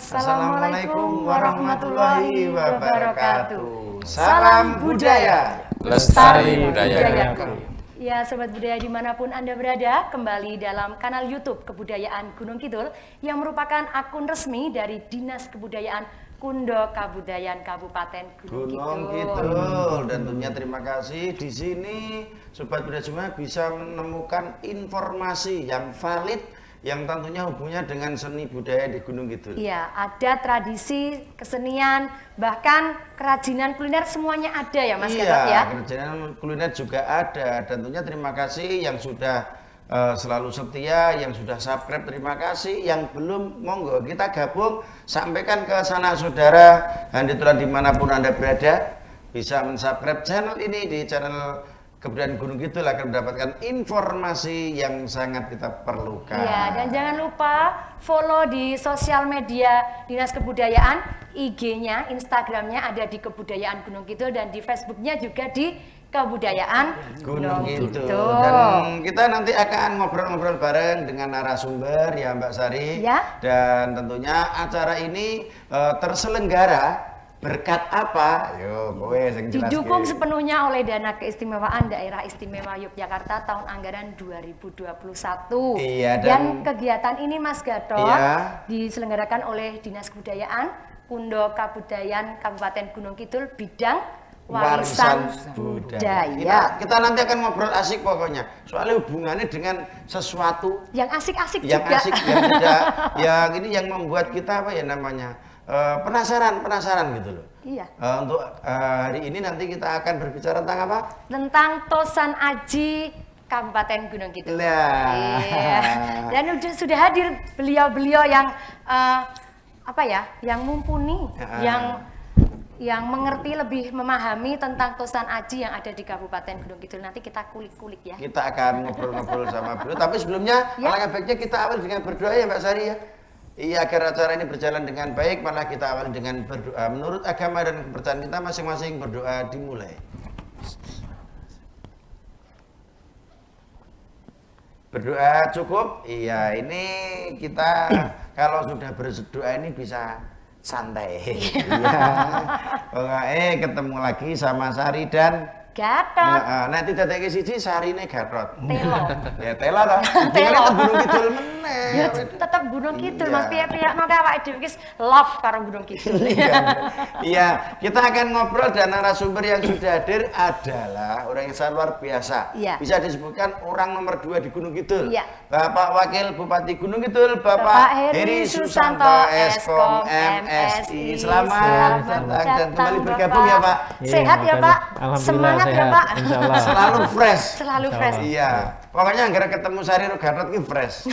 Assalamualaikum warahmatullahi wabarakatuh. Salam budaya, lestari budayaku. Ya, Sobat Budaya dimanapun Anda berada, kembali dalam kanal YouTube Kebudayaan Gunung Kidul yang merupakan akun resmi dari Dinas Kebudayaan Kundo Kabudayan Kabupaten Gunung Kidul. Dan tentunya terima kasih di sini Sobat Budaya semua bisa menemukan informasi yang valid yang tentunya hubungannya dengan seni budaya di Gunung Kidul. Iya, ada tradisi, kesenian, bahkan kerajinan kuliner semuanya ada ya Mas Gatot ya? Iya, kerajinan kuliner juga ada. Dan tentunya terima kasih yang sudah selalu setia, yang sudah subscribe terima kasih, yang belum monggo kita gabung, sampaikan ke sana saudara, handitulah dimanapun Anda berada, bisa mensubscribe channel ini di channel Kebudayaan Gunung Kidul akan mendapatkan informasi yang sangat kita perlukan. Iya, dan jangan lupa follow di sosial media Dinas Kebudayaan, IG-nya, Instagram-nya ada di Kebudayaan Gunung Kidul dan di Facebook-nya juga di Kebudayaan Gunung Kidul. Dan kita nanti akan ngobrol-ngobrol bareng dengan narasumber ya Mbak Sari. Ya. Dan tentunya acara ini terselenggara berkat apa? Ayo, kowe sing jelas. Didukung sepenuhnya oleh dana keistimewaan Daerah Istimewa Yogyakarta tahun anggaran 2021. Iya, dan kegiatan ini Mas Gatot iya, diselenggarakan oleh Dinas Kebudayaan Kundo Kabudayan Kabupaten Gunung Kidul bidang warisan budaya. Kita nanti akan ngobrol asik pokoknya. Soalnya hubungannya dengan sesuatu yang asik-asik yang juga. asik, yang tidak, yang ini yang membuat kita apa ya namanya? Penasaran gitu loh. Iya. Untuk hari ini nanti kita akan berbicara tentang apa? Tentang Tosan Aji Kabupaten Gunung Kidul. Nah. Iya. Dan sudah hadir beliau-beliau yang apa ya? Yang mumpuni, yang mengerti lebih memahami tentang Tosan Aji yang ada di Kabupaten Gunung Kidul. Nanti kita kulik-kulik ya. Kita akan ngobrol-ngobrol sama beliau. Tapi sebelumnya, alangkah baiknya kita awal dengan berdoa ya Mbak Sari ya. Iya, agar acara ini berjalan dengan baik, malah kita awali dengan berdoa. Menurut agama dan kepercayaan kita masing-masing, berdoa dimulai. Berdoa cukup? Iya, ini kita kalau sudah berdoa ini bisa santai. Iya. Ketemu lagi sama Sari dan Gatot. Nah, tidak ada siji Sarine Gatot. Telo. Ya telo lah. Telo. Gunung Kidul meneh. Ya tetap Gunung Kidul, Iya. Mas piye-piye no awake dhewe wis love karo Gunung Kidul. Iya, kita akan ngobrol dan narasumber yang sudah hadir adalah orang yang sangat luar biasa. Iya. Bisa disebutkan orang nomor 2 di Gunung Kidul. Iya. Bapak Wakil Bupati Gunung Kidul, Bapak Heri Susanto, Eskom MSI. Selamat datang dan kembali bergabung ya Pak. Sehat ya Pak. Semangat ya Pak. Selalu fresh. Selalu fresh. Iya. Pokoknya nggak ketemu Sari Gatot ki fresh.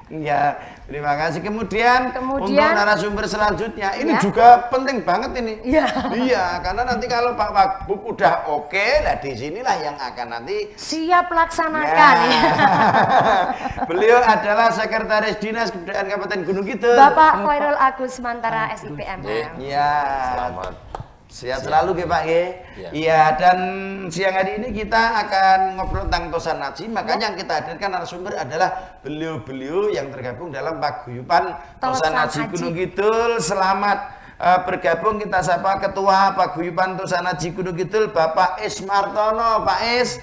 Iya, terima kasih. Kemudian untuk narasumber selanjutnya ini juga penting banget ini. Iya. Iya, karena nanti kalau Pak Wagub udah oke, lah di sinilah yang akan nanti siap laksanakan. Ya. Beliau adalah Sekretaris Dinas Kebudayaan Kabupaten Gunung Kidul. Bapak Khairul Agus Mantara SIPM. Iya. Selamat. Sehat selalu ya Pak ya. Iya, dan siang hari ini kita akan ngobrol tentang Tosan Aji. Makanya yang kita hadirkan narasumber adalah beliau-beliau yang tergabung dalam paguyuban Tosan Aji Gunung Kidul. Selamat bergabung, kita sapa Ketua Paguyuban Tosan Aji Gunung Kidul, Bapak Ismartono. Pak Is.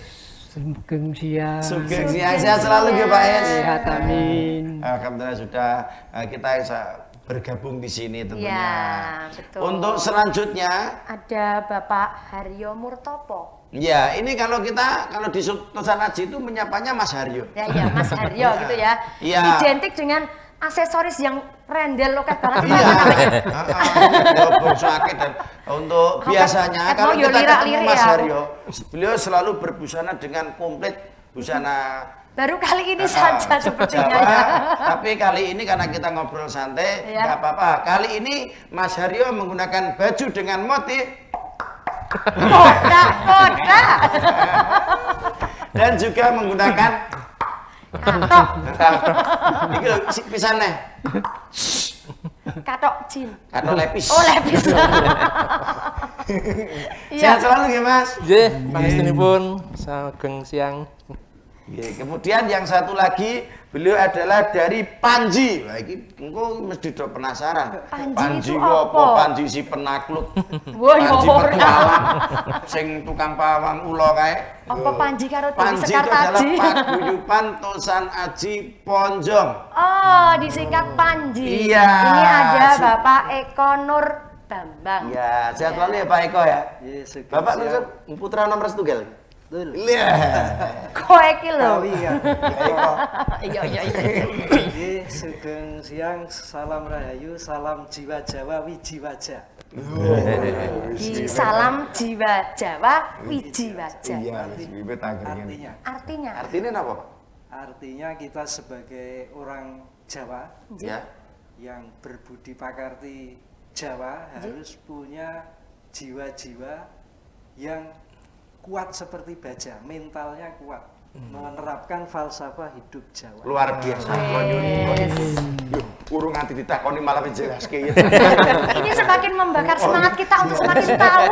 Sugeng siang. Sugeng siang, sehat selalu ya Pak Is. Sehat, amin. Alhamdulillah sudah kita bergabung di sini tentunya. Ya, betul. Untuk selanjutnya ada Bapak Haryo Murtopo. Ya, ini kalau di Tosan Aji itu menyapanya Mas Haryo. Ya, Mas Haryo gitu ya. Iya. Identik dengan aksesoris yang rendel loket banget. Iya. Dan untuk biasanya kalau kita ketemu Mas Haryo, beliau selalu berbusana dengan komplit busana. Baru kali ini saja sepertinya ya. Tapi kali ini karena kita ngobrol santai, nggak apa-apa. Kali ini Mas Haryo menggunakan baju dengan motif koda. Dan juga menggunakan katok. Ini loh pisannya. Katok jin. Katok lepis. Oh, lepis. Sehat selalu ya Mas. Nggih, pangestunipun sageng siang. Kemudian yang satu lagi beliau adalah dari Panji. Wah, ini engko mesti do penasaran. Panji itu apa? apa? Panji si penakluk. Wah, ya Panji ora. petualang. Sing tukang pawang ula kae. Apa Panji karo Dewi Panji itu adalah Sekartaji? paguyuban Tosan Aji Ponjong. Oh, disingkat Panji. Iya. Ini ada Bapak Eko Nur Bambang. Ya, sehat selalu ya Pak Eko ya. Iya, sugeng Bapak siang. nusuk putra nomor setunggal. Betul. Iya. Kowe iki lho. Tawi ya. Eko. Iya. Nggih, sugeng siang, salam rahayu, salam jiwa Jawa wiji wajah. Salam jiwa Jawa, wiji wajah. Iya, bibit Artinya, Artinya, Artinya apa, Pak? artinya kita sebagai orang Jawa Ya. yang berbudi pakarti Jawa harus punya jiwa-jiwa yang kuat seperti baja, mentalnya kuat, menerapkan falsafah hidup Jawa. Luar biasa. Urung nganti ditakoni malah dijelaske. ini semakin membakar semangat kita untuk semakin tahu,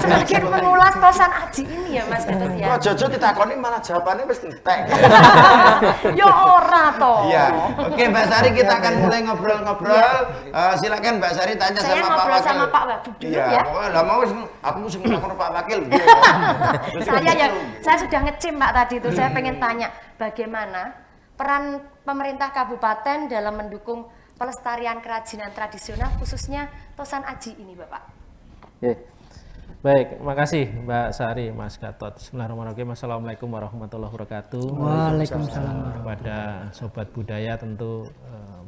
semakin mengulas Tosan Aji ini ya Mas Ketut ya. Kok Jojo ditakoni malah jawabannya wis entek. Ya ora toh. Iya. Oke, Mbak Sari kita akan mulai ngobrol-ngobrol. Silakan Mbak Sari tanya Saya sama Pak ngobrol Wakil. sama Pak Wagub dulu Iya, ya. pokoknya lah mau aku mesti ngomong Pak Wakil. Saya sudah ngecim Pak tadi itu. Saya pengen tanya bagaimana peran pemerintah kabupaten dalam mendukung pelestarian kerajinan tradisional khususnya Tosan Aji ini Bapak. Oke. Baik, makasih Mbak Sari, Mas Gatot. Bismillahirrahmanirrahim. Assalamualaikum warahmatullahi wabarakatuh. Waalaikumsalam. Kepada sobat budaya tentu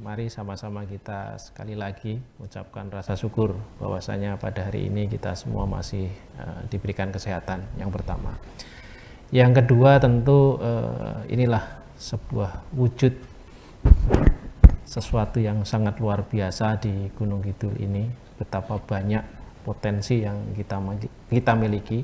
mari sama-sama kita sekali lagi mengucapkan rasa syukur bahwasanya pada hari ini kita semua masih diberikan kesehatan yang pertama. Yang kedua tentu inilah sebuah wujud sesuatu yang sangat luar biasa di Gunung Kidul ini, betapa banyak potensi yang kita miliki,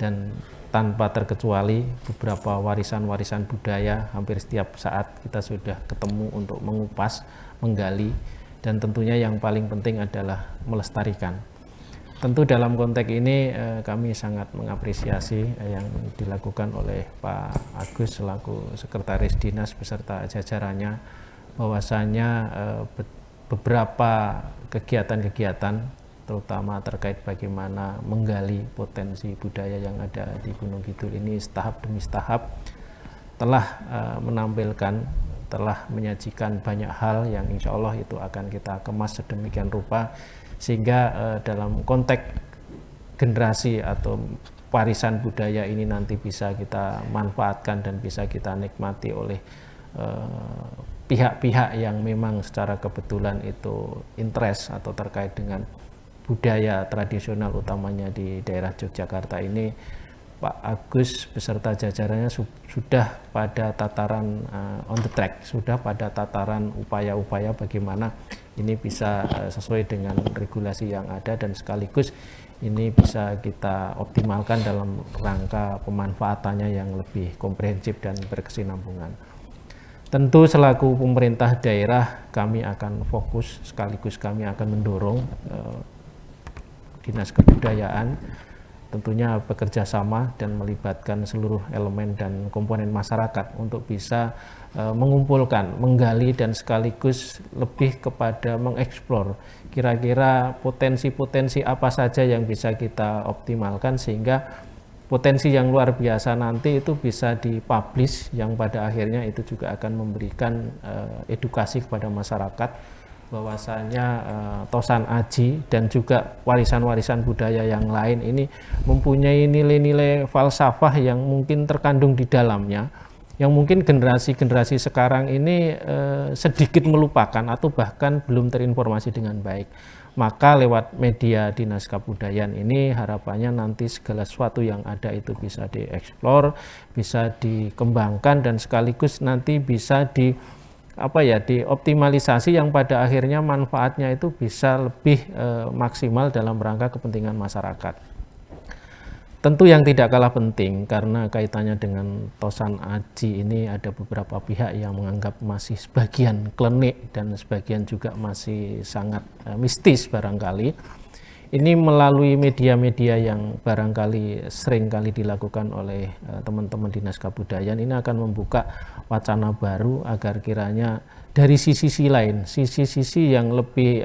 dan tanpa terkecuali beberapa warisan-warisan budaya hampir setiap saat kita sudah ketemu untuk mengupas, menggali, dan tentunya yang paling penting adalah melestarikan. Tentu dalam konteks ini kami sangat mengapresiasi yang dilakukan oleh Pak Agus selaku Sekretaris Dinas beserta jajarannya, bahwasanya beberapa kegiatan-kegiatan terutama terkait bagaimana menggali potensi budaya yang ada di Gunung Kidul ini setahap demi setahap telah menampilkan, telah menyajikan banyak hal yang insya Allah itu akan kita kemas sedemikian rupa sehingga dalam konteks generasi atau warisan budaya ini nanti bisa kita manfaatkan dan bisa kita nikmati oleh pihak-pihak yang memang secara kebetulan itu interest atau terkait dengan budaya tradisional utamanya di daerah Yogyakarta ini. Pak Agus beserta jajarannya sudah pada tataran on the track, sudah pada tataran upaya-upaya bagaimana ini bisa sesuai dengan regulasi yang ada dan sekaligus ini bisa kita optimalkan dalam rangka pemanfaatannya yang lebih komprehensif dan berkesinambungan. Tentu selaku pemerintah daerah kami akan fokus sekaligus kami akan mendorong Dinas Kebudayaan tentunya bekerja sama dan melibatkan seluruh elemen dan komponen masyarakat untuk bisa mengumpulkan, menggali dan sekaligus lebih kepada mengeksplor kira-kira potensi-potensi apa saja yang bisa kita optimalkan sehingga potensi yang luar biasa nanti itu bisa dipublish yang pada akhirnya itu juga akan memberikan edukasi kepada masyarakat bahwasanya Tosan Aji dan juga warisan-warisan budaya yang lain ini mempunyai nilai-nilai falsafah yang mungkin terkandung di dalamnya, yang mungkin generasi-generasi sekarang ini sedikit melupakan atau bahkan belum terinformasi dengan baik. Maka lewat media Dinas Kebudayaan ini harapannya nanti segala sesuatu yang ada itu bisa dieksplor, bisa dikembangkan dan sekaligus nanti bisa dioptimalisasi yang pada akhirnya manfaatnya itu bisa lebih maksimal dalam rangka kepentingan masyarakat. Tentu yang tidak kalah penting karena kaitannya dengan Tosan Aji ini ada beberapa pihak yang menganggap masih sebagian klenik dan sebagian juga masih sangat mistis barangkali. ini melalui media-media yang barangkali sering kali dilakukan oleh teman-teman Dinas Kebudayaan, ini akan membuka wacana baru agar kiranya dari sisi-sisi lain, sisi-sisi yang lebih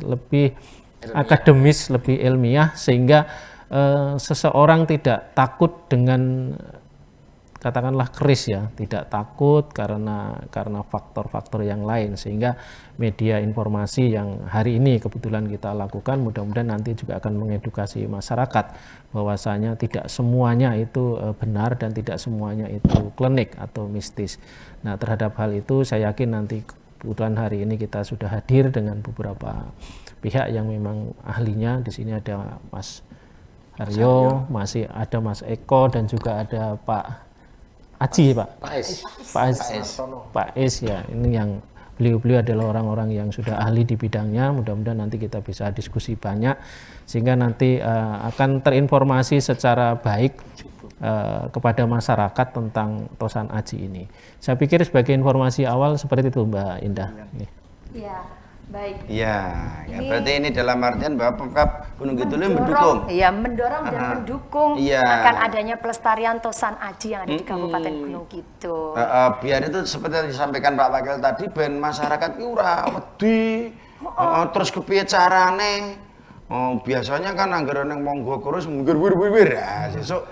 lebih akademis, lebih ilmiah, sehingga seseorang tidak takut dengan katakanlah keris ya, tidak takut karena faktor-faktor yang lain, sehingga media informasi yang hari ini kebetulan kita lakukan mudah-mudahan nanti juga akan mengedukasi masyarakat bahwasanya tidak semuanya itu benar dan tidak semuanya itu klinik atau mistis. Nah, terhadap hal itu saya yakin nanti kebetulan hari ini kita sudah hadir dengan beberapa pihak yang memang ahlinya. Di sini ada Mas Haryo, masih ada Mas Eko, dan juga ada Pak Aji, Pak Es ya. Ini yang beliau adalah orang-orang yang sudah ahli di bidangnya. Mudah-mudahan nanti kita bisa diskusi banyak sehingga nanti akan terinformasi secara baik kepada masyarakat tentang Tosan Aji ini. Saya pikir sebagai informasi awal seperti itu, Mbak Indah. Iya. Baik. Iya, ya, berarti ini dalam artian bahwa Pemkab Gunung Kidul mendukung. Iya, mendorong dan mendukung Iya. akan adanya pelestarian Tosan Aji yang ada di Kabupaten Gunung Kidul. Biar itu seperti yang disampaikan Pak Wakil tadi, ben masyarakat ki ora wedi, terus kepiye carane. Biasanya kan anggaran yang monggo kurus wir. Nah, sesuk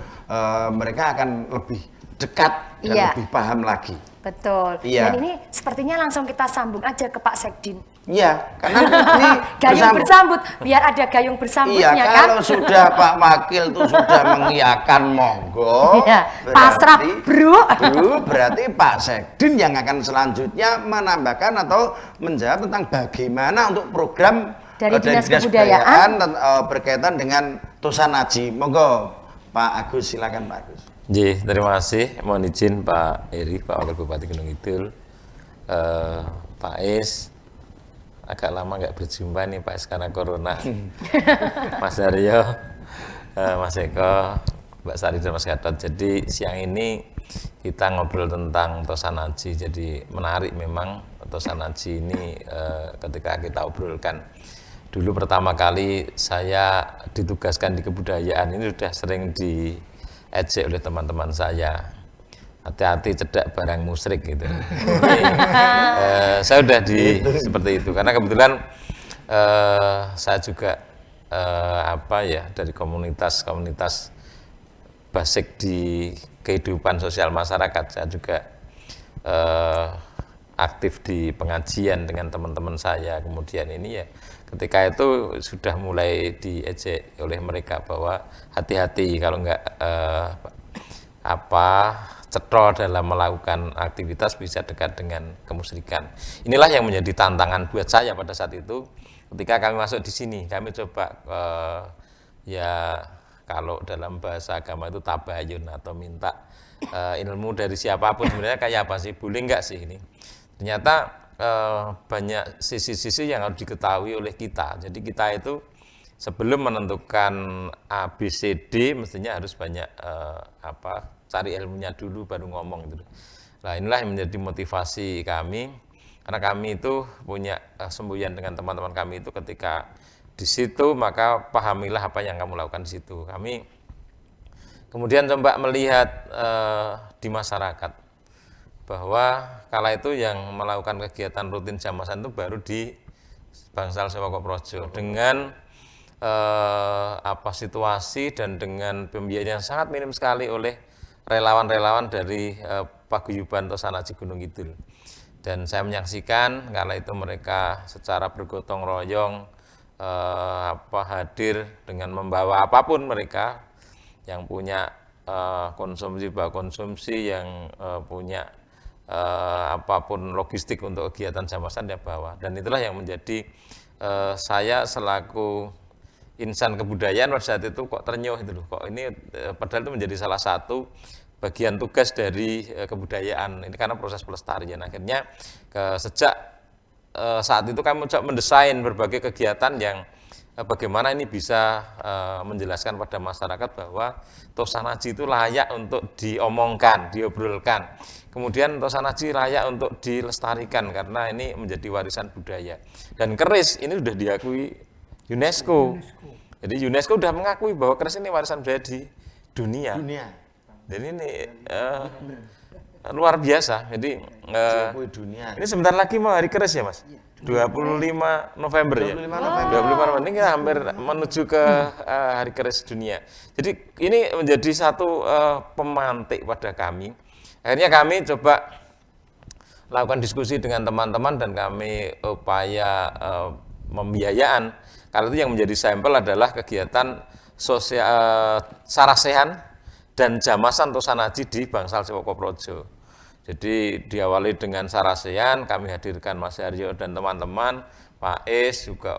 mereka akan lebih dekat dan lebih paham lagi. Betul. Iya. Dan ini sepertinya langsung kita sambung aja ke Pak Sekdin. Iya, karena ini gayung bersambut, biar ada gayung bersambutnya. Iya, kan? kalau sudah Pak Wakil itu sudah mengiyakan monggo, iya, pasrah bro. Berarti Pak Sekdin yang akan selanjutnya menambahkan atau menjawab tentang bagaimana untuk program dari Dinas Kebudayaan berkaitan dengan Tosan Aji. Monggo Pak Agus, silakan Pak Agus. Terima kasih. Mohon izin Pak Eri, Pak Wakil Bupati Gunung Kidul, Pak Es. Agak lama nggak berjumpa nih Pak Es karena corona. Mas Haryo, Mas Eko, Mbak Sari dan Mas Gatot. Jadi siang ini kita ngobrol tentang Tosan Aji. Jadi menarik memang Tosan Aji ini ketika kita obrolkan. Dulu pertama kali saya ditugaskan di kebudayaan ini sudah sering diejek oleh teman-teman saya. Hati-hati cedak barang musyrik gitu. Saya udah seperti itu karena kebetulan saya juga dari komunitas basic di kehidupan sosial masyarakat. Saya juga aktif di pengajian dengan teman-teman saya. Kemudian ini ya ketika itu sudah mulai diejek oleh mereka bahwa hati-hati kalau nggak cetro dalam melakukan aktivitas bisa dekat dengan kemusyrikan. Inilah yang menjadi tantangan buat saya pada saat itu. Ketika kami masuk di sini, kami coba kalau dalam bahasa agama itu tabayun atau minta ilmu dari siapapun sebenarnya kayak apa sih, boleh nggak sih ini? Ternyata banyak sisi-sisi yang harus diketahui oleh kita. Jadi kita itu sebelum menentukan ABCD mestinya harus banyak cari ilmunya dulu baru ngomong gitu. Nah, inilah yang menjadi motivasi kami karena kami itu punya semboyan dengan teman-teman kami itu ketika di situ maka pahamilah apa yang kamu lakukan di situ. Kami kemudian coba melihat di masyarakat bahwa kala itu yang melakukan kegiatan rutin jamasan itu baru di Bangsal Sewako Projo dengan situasi dan dengan pembiayaan yang sangat minim sekali oleh relawan-relawan dari paguyuban Tosan Aji Gunung Kidul. Dan saya menyaksikan kala itu mereka secara bergotong royong hadir dengan membawa apapun mereka yang punya konsumsi yang punya apapun logistik untuk kegiatan jamasan dia bawa. Dan itulah yang menjadi saya selaku insan kebudayaan pada saat itu kok ternyuh itu loh, kok ini padahal itu menjadi salah satu bagian tugas dari kebudayaan ini karena proses pelestarian. Akhirnya sejak saat itu kami mencoba mendesain berbagai kegiatan yang bagaimana ini bisa menjelaskan pada masyarakat bahwa Tosan Aji itu layak untuk diomongkan, diobrolkan. Kemudian Tosan Aji layak untuk dilestarikan karena ini menjadi warisan budaya. Dan keris ini sudah diakui UNESCO. Jadi UNESCO sudah mengakui bahwa keris ini warisan budaya di dunia. Jadi ini luar biasa. Jadi dunia. ini sebentar lagi mau hari keris ya, Mas? 25 November ya. 25 November. 25 November ini hampir menuju ke hari keris dunia. Jadi ini menjadi satu pemantik pada kami. Akhirnya kami coba lakukan diskusi dengan teman-teman dan kami upaya pembiayaan. Karena itu yang menjadi sampel adalah kegiatan sosial Sarasehan dan Jamasan Tosanaji di Bangsal Sewokoprojo. Jadi diawali dengan Sarasehan, kami hadirkan Mas Haryo dan teman-teman, Pak Is, juga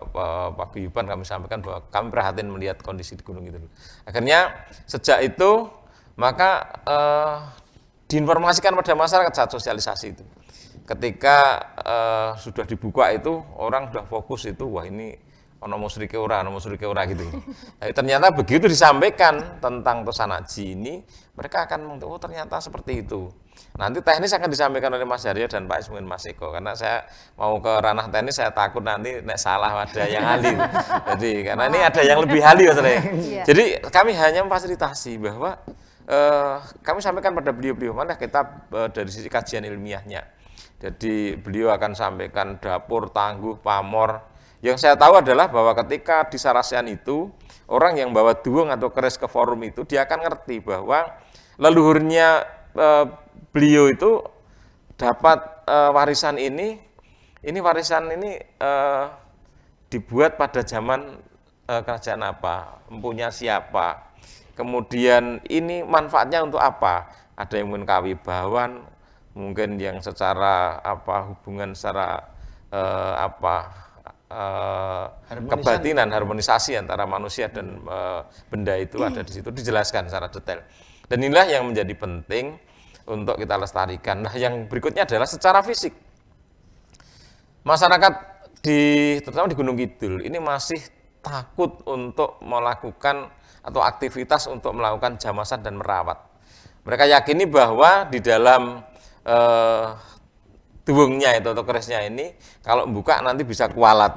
Pak Guyuban, kami sampaikan bahwa kami prihatin melihat kondisi di gunung itu. Akhirnya sejak itu maka diinformasikan pada masyarakat saat sosialisasi itu. Ketika sudah dibuka itu, orang sudah fokus itu, wah ini ono musyrike ora gitu. Tapi ternyata begitu disampaikan tentang Tosanaji ini, mereka akan mengatakan, oh ternyata seperti itu. Nanti teknis akan disampaikan oleh Mas Haryo dan Pak Is mungkin Mas Eko, karena saya mau ke ranah teknis, saya takut nanti nek salah ada yang ahli. Jadi karena ini ada yang lebih ahli maksudnya. Jadi kami hanya memfasilitasi bahwa kami sampaikan pada beliau-beliau mana kita dari sisi kajian ilmiahnya. Jadi beliau akan sampaikan dapur, tangguh, pamor. Yang saya tahu adalah bahwa ketika di Sarasehan itu, orang yang bawa duwung atau keris ke forum itu, dia akan ngerti bahwa leluhurnya beliau itu dapat warisan ini dibuat pada zaman kerajaan apa, mempunyai siapa, kemudian ini manfaatnya untuk apa, ada yang mungkin kawibawan, mungkin yang secara hubungan secara kebatinan, harmonisasi antara manusia dan benda itu ada di situ, dijelaskan secara detail. Dan inilah yang menjadi penting untuk kita lestarikan. Nah, yang berikutnya adalah secara fisik. Masyarakat terutama di Gunung Kidul ini masih takut untuk melakukan atau aktivitas untuk melakukan jamasan dan merawat. Mereka yakini bahwa di dalam duwungnya itu atau kerisnya ini kalau buka nanti bisa kualat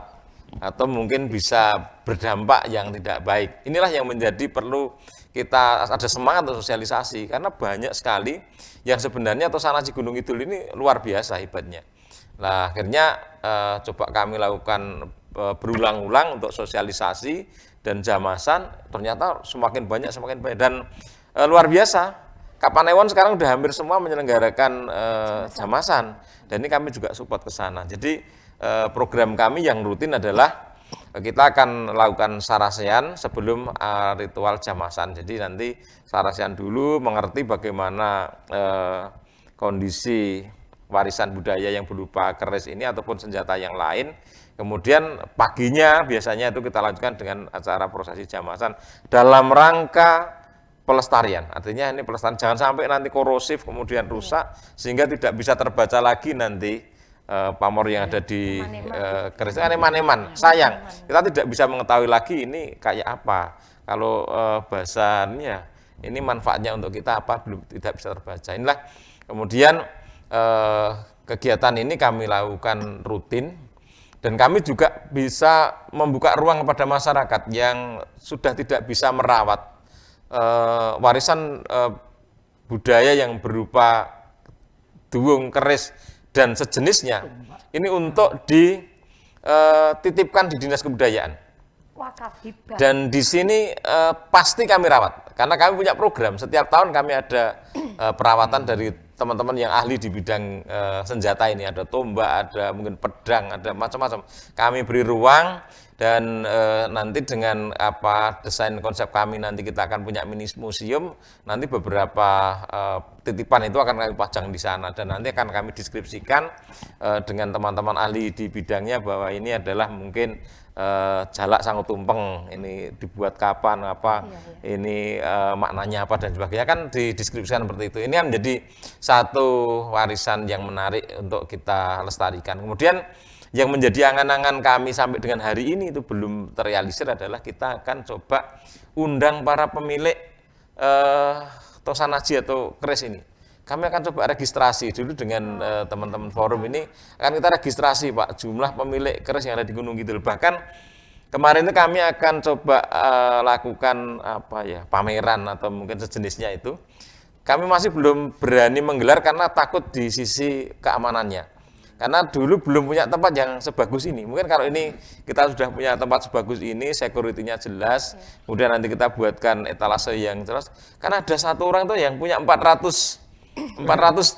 atau mungkin bisa berdampak yang tidak baik. Inilah yang menjadi perlu kita ada semangat untuk sosialisasi karena banyak sekali yang sebenarnya Tosanaji Gunung Kidul ini luar biasa hebatnya. Nah, akhirnya coba kami lakukan berulang-ulang untuk sosialisasi dan jamasan, ternyata semakin banyak dan luar biasa. Kapanewon sekarang udah hampir semua menyelenggarakan jamasan dan ini kami juga support ke sana. Jadi program kami yang rutin adalah kita akan lakukan Sarasehan sebelum ritual jamasan. Jadi nanti Sarasehan dulu mengerti bagaimana kondisi warisan budaya yang berupa keris ini ataupun senjata yang lain. Kemudian paginya biasanya itu kita lanjutkan dengan acara prosesi jamasan dalam rangka pelestarian. Artinya ini pelestarian jangan sampai nanti korosif kemudian rusak sehingga tidak bisa terbaca lagi nanti pamor yang ada di keris eman-eman. Sayang, kita tidak bisa mengetahui lagi ini kayak apa. Kalau bahasanya ini manfaatnya untuk kita apa belum tidak bisa terbaca. Inilah kemudian kegiatan ini kami lakukan rutin dan kami juga bisa membuka ruang kepada masyarakat yang sudah tidak bisa merawat warisan budaya yang berupa duwung, keris dan sejenisnya ini untuk dititipkan di Dinas Kebudayaan. Wakaf hibah. Dan di sini pasti kami rawat karena kami punya program setiap tahun kami ada perawatan dari teman-teman yang ahli di bidang senjata ini, ada tombak, ada mungkin pedang, ada macam-macam. Kami beri ruang dan nanti dengan desain konsep kami nanti kita akan punya mini museum, nanti beberapa titipan itu akan kami pajang di sana dan nanti akan kami deskripsikan dengan teman-teman ahli di bidangnya bahwa ini adalah mungkin jalak sangu tumpeng, ini dibuat kapan, ini maknanya apa dan sebagainya kan dideskripsikan seperti itu. Ini menjadi satu warisan yang menarik untuk kita lestarikan. Kemudian yang menjadi angan-angan kami sampai dengan hari ini itu belum terrealisir adalah kita akan coba undang para pemilik Tosanaji atau keris ini. Kami akan coba registrasi dulu dengan teman-teman forum ini, akan kita registrasi Pak jumlah pemilik keris yang ada di Gunung Kidul. Bahkan kemarin itu kami akan coba lakukan pameran atau mungkin sejenisnya itu. Kami masih belum berani menggelar karena takut di sisi keamanannya. Karena dulu belum punya tempat yang sebagus ini. Mungkin kalau ini kita sudah punya tempat sebagus ini, security-nya jelas, kemudian nanti kita buatkan etalase yang jelas. Karena ada satu orang tuh yang punya 400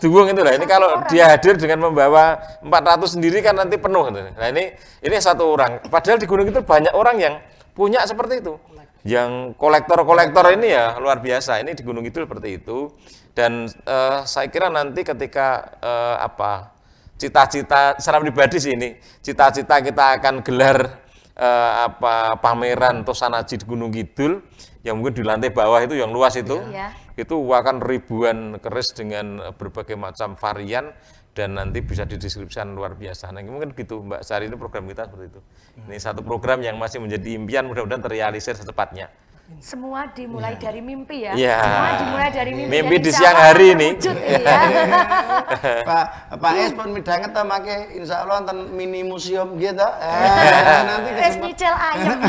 duung itu lah. Ini kalau dia hadir dengan membawa 400 sendiri kan nanti penuh. Nah ini satu orang. Padahal di Gunung Kidul banyak orang yang punya seperti itu. Yang kolektor-kolektor ini ya luar biasa. Ini di Gunung Kidul seperti itu. Dan saya kira nanti ketika cita-cita secara pribadi sih ini, cita-cita kita akan gelar pameran Tosan Aji di Gunung Kidul yang mungkin di lantai bawah itu yang luas itu. Itu akan ribuan keris dengan berbagai macam varian dan nanti bisa dideskripsikan luar biasa. Nah, mungkin gitu Mbak Sari, ini program kita seperti itu. Ini satu program yang masih menjadi impian, mudah-mudahan terrealisir secepatnya. Semua dimulai dari mimpi ya. Semua dimulai dari mimpi. Mimpi di siang hari ini. Wujud, Pak Es pun midanget ta make insyaallah wonten mini museum gitu. Nanti es nyicil ayam.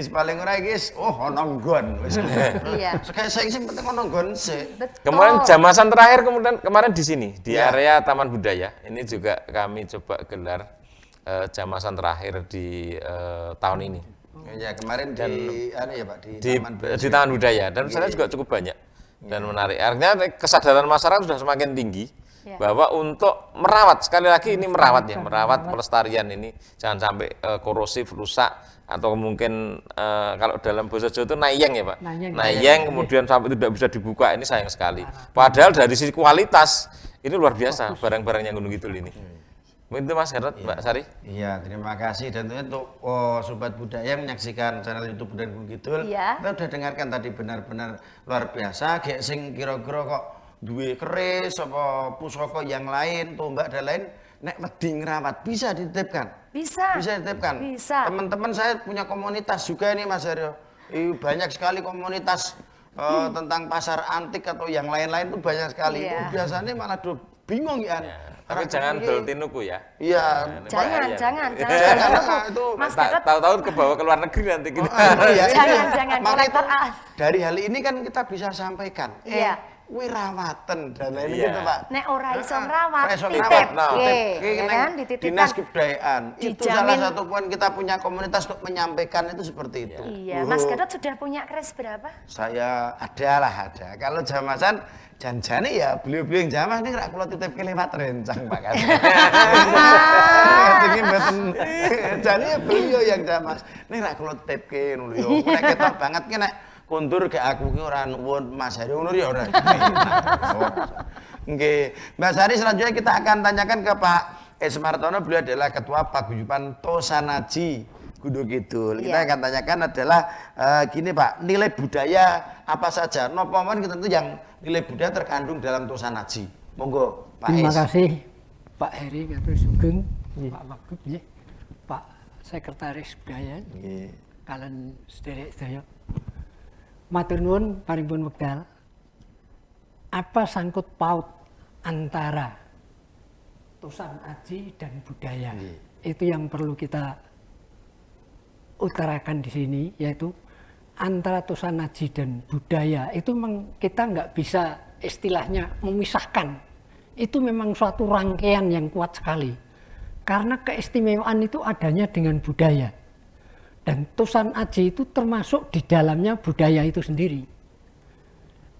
paling ora iki ono nggon wis. Iya. Saya sing penting ono nggon sik. Kemarin jamasan terakhir kemarin di sini di area Taman Budaya. Ini juga kami coba gelar jamasan terakhir di tahun ini. Ya kemarin di Pak di Taman Budaya dan saya juga cukup banyak dan menarik. Artinya kesadaran masyarakat sudah semakin tinggi bahwa untuk merawat, sekali lagi ini merawat pelestarian ini jangan sampai korosif, rusak atau mungkin kalau dalam bahasa Jawa itu nayeng ya Pak. Nayeng kemudian sampai tidak bisa dibuka, ini sayang sekali. Padahal dari sisi kualitas ini luar biasa barang-barang yang Gunung Kidul ini. Itu Mas Gatot, Mbak Sari. Iya, terima kasih dan tentunya untuk Sobat Budaya menyaksikan channel YouTube Budaya Gunung Kidul. Iya. Kita udah dengarkan tadi benar-benar luar biasa. Kayak sing kira-kira kok duwe keris apa pusaka yang lain, tombak dan lain, nek wedi ngrawat bisa dititipkan. Bisa. Bisa dititipkan. Bisa. Teman-teman saya punya komunitas juga ini Mas Aryo. Banyak sekali komunitas tentang pasar antik atau yang lain-lain itu banyak sekali. Iya. Biasanya malah bingung ya. Tapi jangan doltinuku ya. Iya. Jangan. Itu Mas Gatot. Tahu-tahu kebawa ke luar negeri nanti kita. Jangan. Makanya Kolektor itu, dari hal ini kan kita bisa sampaikan. Iya. Wirawatan dan lain gitu Pak. Nek ora iso ngrawat, Iso titip. ngrawat, Ya kan, dititipkan. Dinas Kebudayaan. Itu salah Dijamin. satu poin kita punya komunitas untuk menyampaikan itu seperti itu. Iya, Mas Gatot sudah punya keris berapa? Saya ada. Kalau jamasan janjane ya beliau-beliau yang jamas ini rak kula titip lewat rencang Pak kan. Jadi mboten jane beliau yang jamas. Nek rak kula titipke ngono yo. Nek ketok banget ki nek kondur ke aku ki ora nuwun Mas Hari ngono ya ora. Nggih. Mbak Sari, selanjutnya kita akan tanyakan ke Pak Esmartono, beliau adalah Ketua Paguyuban Tosan Aji Gunung Kidul. Kita akan tanyakan adalah gini Pak, nilai budaya apa saja? Napa men tentu yang nilai budaya terkandung dalam Tosan Aji. Monggo Pak Terima Es. kasih Pak Heri Gatot Sugeng, Pak Wagub, Pak Sekretaris Budaya, kalian sederek sedaya. Matur nuwun paring wekdal. Apa sangkut paut antara Tosan Aji dan budaya? Itu yang perlu kita utarakan di sini, yaitu antara Tosan Aji dan budaya itu memang kita nggak bisa istilahnya memisahkan. Itu memang suatu rangkaian yang kuat sekali. Karena keistimewaan itu adanya dengan budaya. Dan Tosan Aji itu termasuk di dalamnya budaya itu sendiri.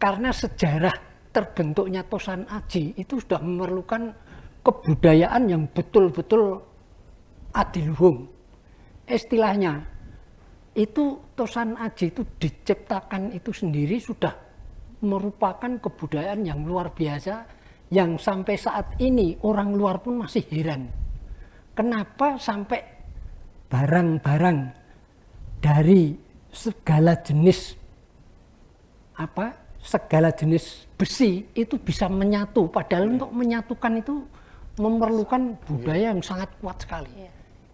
Karena sejarah terbentuknya Tosan Aji itu sudah memerlukan kebudayaan yang betul-betul adiluhung. Istilahnya, itu Tosan Aji itu diciptakan itu sendiri sudah merupakan kebudayaan yang luar biasa yang sampai saat ini orang luar pun masih heran. Kenapa sampai barang-barang dari segala jenis segala jenis besi itu bisa menyatu, padahal untuk menyatukan itu memerlukan budaya yang sangat kuat sekali.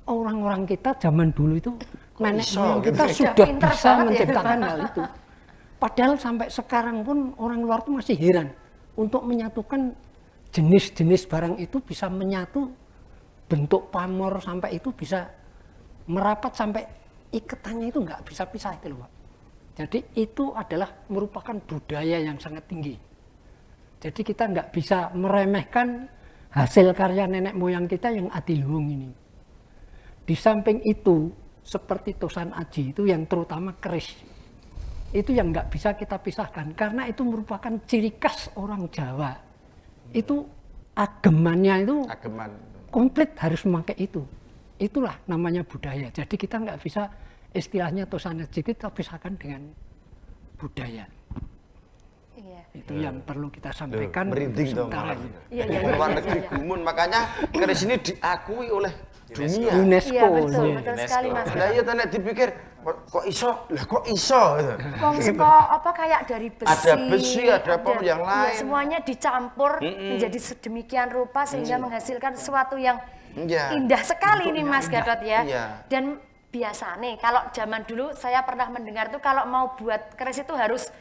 Orang-orang kita zaman dulu itu nenek moyang kita sudah bisa menciptakan hal itu. Padahal sampai sekarang pun orang luar itu masih heran untuk menyatukan jenis-jenis barang itu bisa menyatu bentuk pamor sampai itu bisa merapat sampai iketannya itu nggak bisa pisah itu loh Pak. Jadi itu adalah merupakan budaya yang sangat tinggi. Jadi kita nggak bisa meremehkan hasil karya nenek moyang kita yang adiluhung ini. Di samping itu, seperti Tosan Aji itu yang terutama keris, itu yang nggak bisa kita pisahkan karena itu merupakan ciri khas orang Jawa. Itu agemannya itu komplit harus memakai itu. Itulah namanya budaya. Jadi kita nggak bisa istilahnya Tosan Aji kita pisahkan dengan budaya. Iya. Itu yang perlu kita sampaikan. Merinding dong. Iya. Luar negeri gumun, makanya keris ini diakui oleh dunia. UNESCO. Iya betul sekali Mas. Lah iya tadi dipikir kok iso? Lah kok iso gitu. Wong saka apa kayak dari besi. Ada besi, ada apa yang lain. Ya, semuanya dicampur menjadi sedemikian rupa sehingga menghasilkan sesuatu yang indah sekali ini Mas Gatot ya. Iya. Dan biasa nih kalau zaman dulu saya pernah mendengar tuh kalau mau buat keris itu harus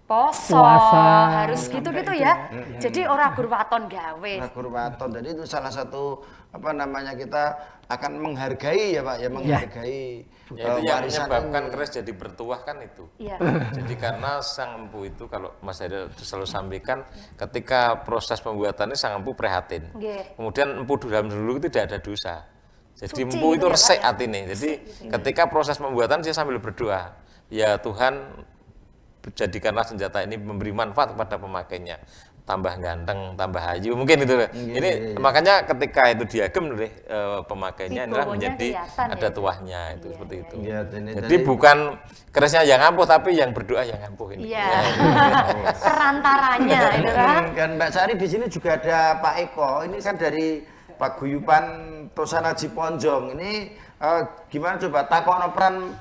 puasa, harus gitu-gitu ya. Jadi orang gurwaton gawe. Gurwaton. Jadi itu salah satu apa namanya kita akan menghargai ya Pak ya, menghargai Ya, itu yang warisan menyebabkan ini. keris jadi bertuah kan itu. Iya. Jadi karena sang empu itu kalau Mas Heri selalu sampaikan ketika proses pembuatannya sang empu prihatin. Nggih. Kemudian empu dalam dulu itu tidak ada dosa. Jadi Suci empu gitu itu ya, resik Pak, ya? hati nih. Jadi ketika proses pembuatan dia sambil berdoa, ya Tuhan jadikanlah senjata ini memberi manfaat kepada pemakainya, tambah ganteng, tambah hayu, mungkin itu. Ini makanya ketika itu diagem oleh pemakainya inilah Wibowonya menjadi kelihatan ada ya. tuahnya itu seperti itu. Iya, Jadi bukan kerisnya yang ampuh tapi yang berdoa yang ampuh ini. Iya. Perantaranya itu kan. Dan Mbak Sari di sini juga ada Pak Eko. Ini kan dari Paguyuban Tosan Aji Ponjong. Ini gimana coba takono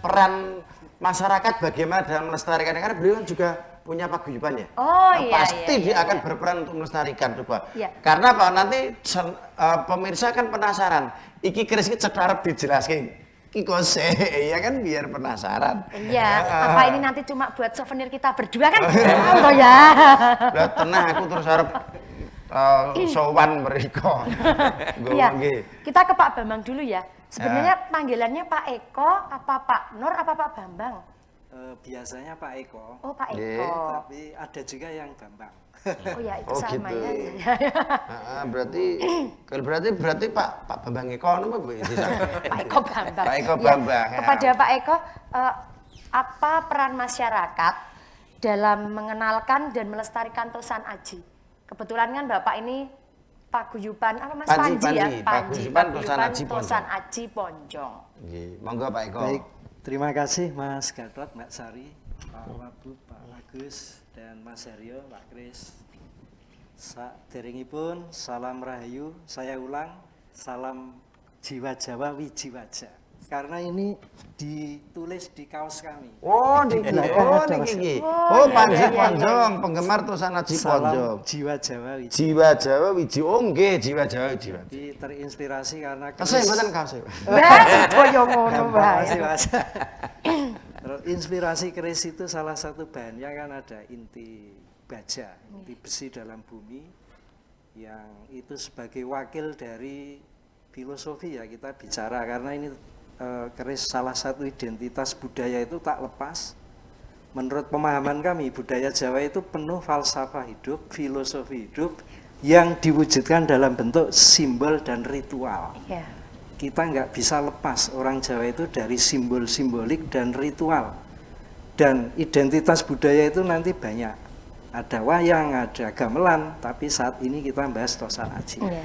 peran masyarakat bagaimana dalam melestarikan, karena beliau kan juga punya paguyuban ya. Oh Nah, iya. pasti iya, dia iya. akan berperan untuk melestarikan coba. Iya. Karena apa? Nanti pemirsa kan penasaran. Iki keris iki cedhak arep dijelaske. Iki kose, ya kan biar penasaran. Iya, apa ini nanti cuma buat souvenir kita berdua kan? Oh ya. Lah tenang aku terus arep sowan mriko. Iya. Kita ke Pak Bambang dulu ya. Sebenarnya panggilannya Pak Eko, apa Pak Nur, apa Pak Bambang? Biasanya Pak Eko, Oh Pak Eko. tapi ada juga yang Bambang. Oh ya itu Oh, sama gitu. ya. berarti Pak Bambang Eko napa Bu? Pak Eko Bambang. Pak Eko Ya, Bambang, ya. Kepada Pak Eko, apa peran masyarakat dalam mengenalkan dan melestarikan Tosan Aji? Kebetulan kan Bapak ini paguyuban apa Mas Panji ya? Paguyuban Tosan Aji Tosan Aji Ponjong. Nggih, monggo Pak Eko. Baik, terima kasih Mas Gatot, Mbak Sari, Pak Wabub, Pak Agus, dan Mas Heryo, Pak Kris. Saderengipun salam rahayu, saya ulang, salam jiwa Jawa wijiwaja. Karena ini ditulis di kaos kami. Oh, niki. Oh, niki. Oh, Panji Ponjong, penggemar Tosan Aji Ponjong. Salam jiwa Jawa wijiwaja. Jiwa Jawa wiji. Oh, nggih, jiwa Jawa wiji. Jadi terinspirasi karena Kasih mboten kasih. Wah, sedaya ngono wae. Makasih, Mas. Terus inspirasi keris itu salah satu bahannya kan ada inti baja, inti besi dalam bumi, yang itu sebagai wakil dari filosofi ya kita bicara, karena ini keris salah satu identitas budaya itu tak lepas. Menurut pemahaman kami, budaya Jawa itu penuh falsafah hidup, filosofi hidup yang diwujudkan dalam bentuk simbol dan ritual. Iya. Kita nggak bisa lepas orang Jawa itu dari simbol simbolik dan ritual. Dan identitas budaya itu nanti banyak. Ada wayang, ada gamelan, tapi saat ini kita bahas Tosan Aji. Iya.